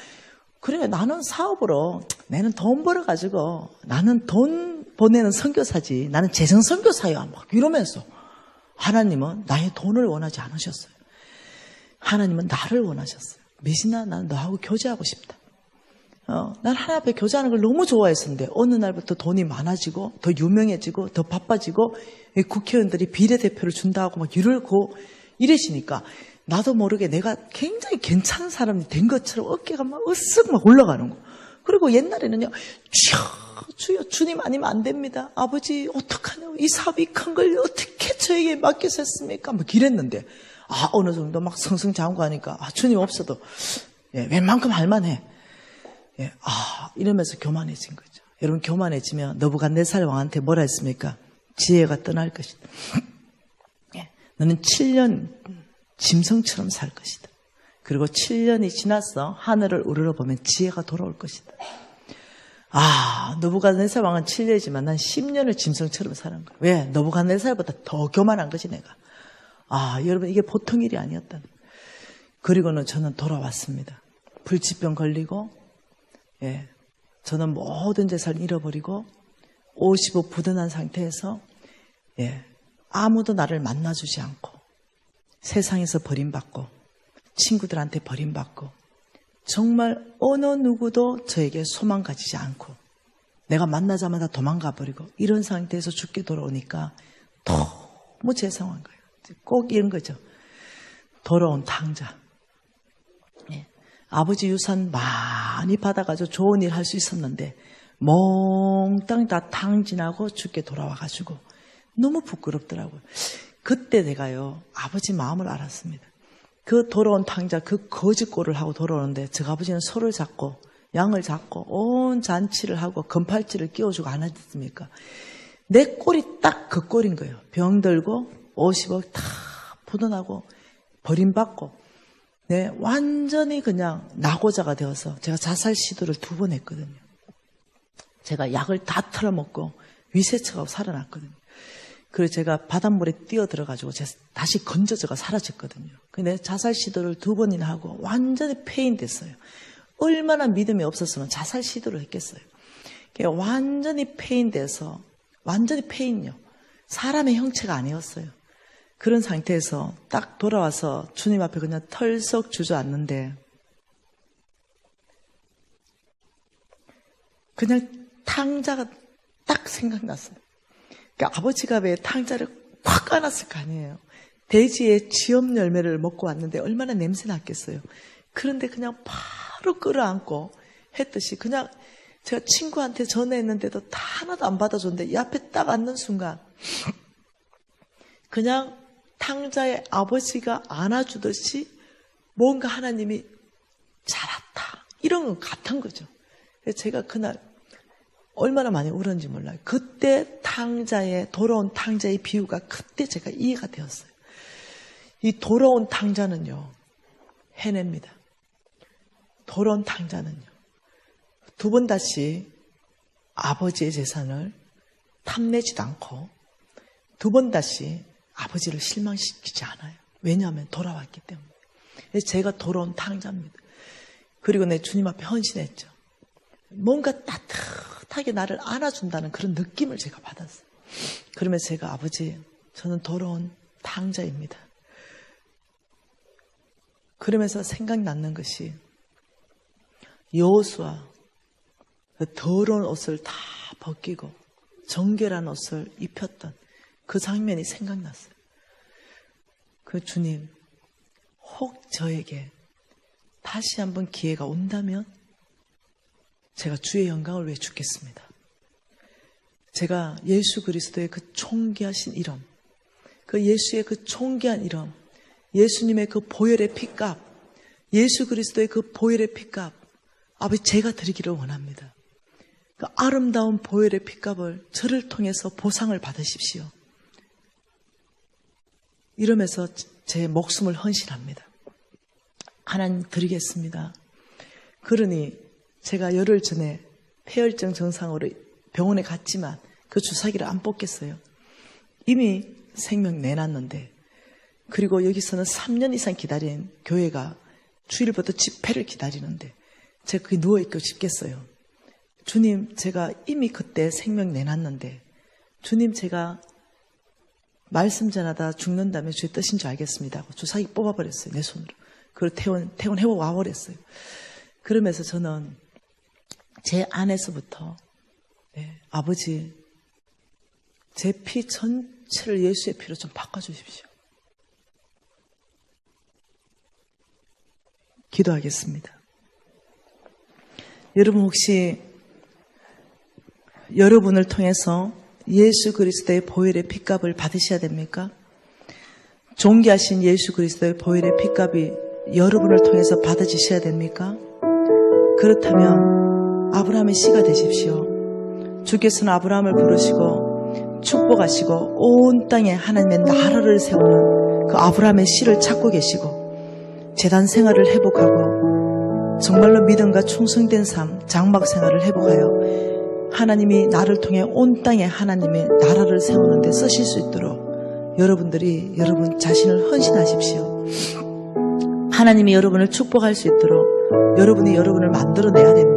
그러니까 나는 사업으로 나는 돈 벌어가지고 나는 돈 보내는 선교사지 나는 재정 선교사야 막 이러면서 하나님은 나의 돈을 원하지 않으셨어요. 하나님은 나를 원하셨어요. 미신아 나는 너하고 교제하고 싶다. 난 하나님 앞에 교제하는 걸 너무 좋아했었는데 어느 날부터 돈이 많아지고 더 유명해지고 더 바빠지고 국회의원들이 비례대표를 준다고 막 이러고 이러시니까 나도 모르게 내가 굉장히 괜찮은 사람이 된 것처럼 어깨가 막 으쓱 막 올라가는 거. 그리고 옛날에는요, 주여 주님 아니면 안 됩니다. 아버지 어떡하냐고 이 사업이 큰 걸 어떻게 저에게 맡기셨습니까? 막 이랬는데 어느 정도 막 승승장구하니까 주님 없어도 웬만큼 할만해. 이러면서 교만해진 거죠. 여러분 교만해지면 느부갓네살 왕한테 뭐라 했습니까? 지혜가 떠날 것이다. 너는 7년 짐승처럼 살 것이다. 그리고 7년이 지나서 하늘을 우러러보면 지혜가 돌아올 것이다. 느부갓네살 왕은 7년이지만 난 10년을 짐승처럼 사는 거야. 왜? 느부갓네살보다 더 교만한 거지 내가. 여러분 이게 보통 일이 아니었다는 거예요. 그리고는 저는 돌아왔습니다. 불치병 걸리고 저는 모든 재산을 잃어버리고 55 부든한 상태에서 아무도 나를 만나주지 않고 세상에서 버림받고 친구들한테 버림받고 정말 어느 누구도 저에게 소망 가지지 않고 내가 만나자마자 도망가 버리고 이런 상태에서 죽게 돌아오니까 너무 죄송한 거예요. 꼭 이런 거죠. 돌아온 탕자. 아버지 유산 많이 받아가지고 좋은 일 할 수 있었는데 몽땅 다 탕진하고 죽게 돌아와가지고 너무 부끄럽더라고요. 그때 내가요 아버지 마음을 알았습니다. 그 돌아온 탕자 그 거짓골을 하고 돌아오는데 저 아버지는 소를 잡고 양을 잡고 온 잔치를 하고 금팔찌를 끼워주고 안 했습니까? 내 꼴이 딱 그 꼴인 거예요. 병들고 50억 다 부도나고 버림받고 완전히 그냥 낙오자가 되어서 제가 자살 시도를 2번 했거든요. 제가 약을 다 털어먹고 위세처가 살아났거든요. 그래서 제가 바닷물에 뛰어들어가지고 다시 건져져가 사라졌거든요. 근데 자살 시도를 2번이나 하고 완전히 폐인됐어요. 얼마나 믿음이 없었으면 자살 시도를 했겠어요. 완전히 폐인돼서 완전히 폐인요. 사람의 형체가 아니었어요. 그런 상태에서 딱 돌아와서 주님 앞에 그냥 털썩 주저앉는데 그냥 탕자가 딱 생각났어요. 그러니까 아버지가 왜 탕자를 확 까놨을 거 아니에요. 돼지의 지엄 열매를 먹고 왔는데 얼마나 냄새 났겠어요. 그런데 그냥 바로 끌어안고 했듯이 그냥 제가 친구한테 전화했는데도 다 하나도 안 받아줬는데 이 앞에 딱 앉는 순간 그냥 탕자의 아버지가 안아주듯이 뭔가 하나님이 잘했다 이런 건 같은 거죠. 그래서 제가 그날 얼마나 많이 울었는지 몰라요. 그때 돌아온 탕자의 비유가 그때 제가 이해가 되었어요. 이 돌아온 탕자는요 해냅니다. 돌아온 탕자는요 2번 다시 아버지의 재산을 탐내지도 않고 2번 다시 아버지를 실망시키지 않아요. 왜냐하면 돌아왔기 때문에. 그래서 제가 돌아온 탕자입니다. 그리고 내 주님 앞에 헌신했죠. 뭔가 따뜻하게 나를 안아준다는 그런 느낌을 제가 받았어요. 그러면서 제가 아버지 저는 돌아온 탕자입니다. 그러면서 생각났는 것이 여호수아 그 더러운 옷을 다 벗기고 정결한 옷을 입혔던 그 장면이 생각났어요. 그 주님, 혹 저에게 다시 한번 기회가 온다면 제가 주의 영광을 위해 죽겠습니다. 제가 예수 그리스도의 그 총귀하신 이름, 그 예수의 그 총귀한 이름, 예수님의 그 보혈의 피값, 예수 그리스도의 그 보혈의 피값, 아버지 제가 드리기를 원합니다. 그 아름다운 보혈의 피값을 저를 통해서 보상을 받으십시오. 이러면서 제 목숨을 헌신합니다. 하나님 드리겠습니다. 그러니 제가 열흘 전에 폐혈증 증상으로 병원에 갔지만 그 주사기를 안 뽑겠어요. 이미 생명 내놨는데, 그리고 여기서는 3년 이상 기다린 교회가 주일부터 집회를 기다리는데 제가 거기 누워있고 싶겠어요. 주님, 제가 이미 그때 생명 내놨는데, 주님, 제가 말씀 전하다 죽는다면 주의 뜻인 줄 알겠습니다 하고 주사기 뽑아버렸어요. 내 손으로. 그걸 퇴원해고 와버렸어요. 그러면서 저는 제 안에서부터 아버지, 제 피 전체를 예수의 피로 좀 바꿔주십시오. 기도하겠습니다. 여러분 혹시 여러분을 통해서 예수 그리스도의 보혈의 핏값을 받으셔야 됩니까? 존귀하신 예수 그리스도의 보혈의 핏값이 여러분을 통해서 받아지셔야 됩니까? 그렇다면 아브라함의 씨가 되십시오. 주께서는 아브라함을 부르시고 축복하시고 온 땅에 하나님의 나라를 세우는 그 아브라함의 씨를 찾고 계시고 제단 생활을 회복하고 정말로 믿음과 충성된 삶, 장막 생활을 회복하여 하나님이 나를 통해 온 땅에 하나님의 나라를 세우는 데 쓰실 수 있도록 여러분들이 여러분 자신을 헌신하십시오. 하나님이 여러분을 축복할 수 있도록 여러분이 여러분을 만들어내야 됩니다.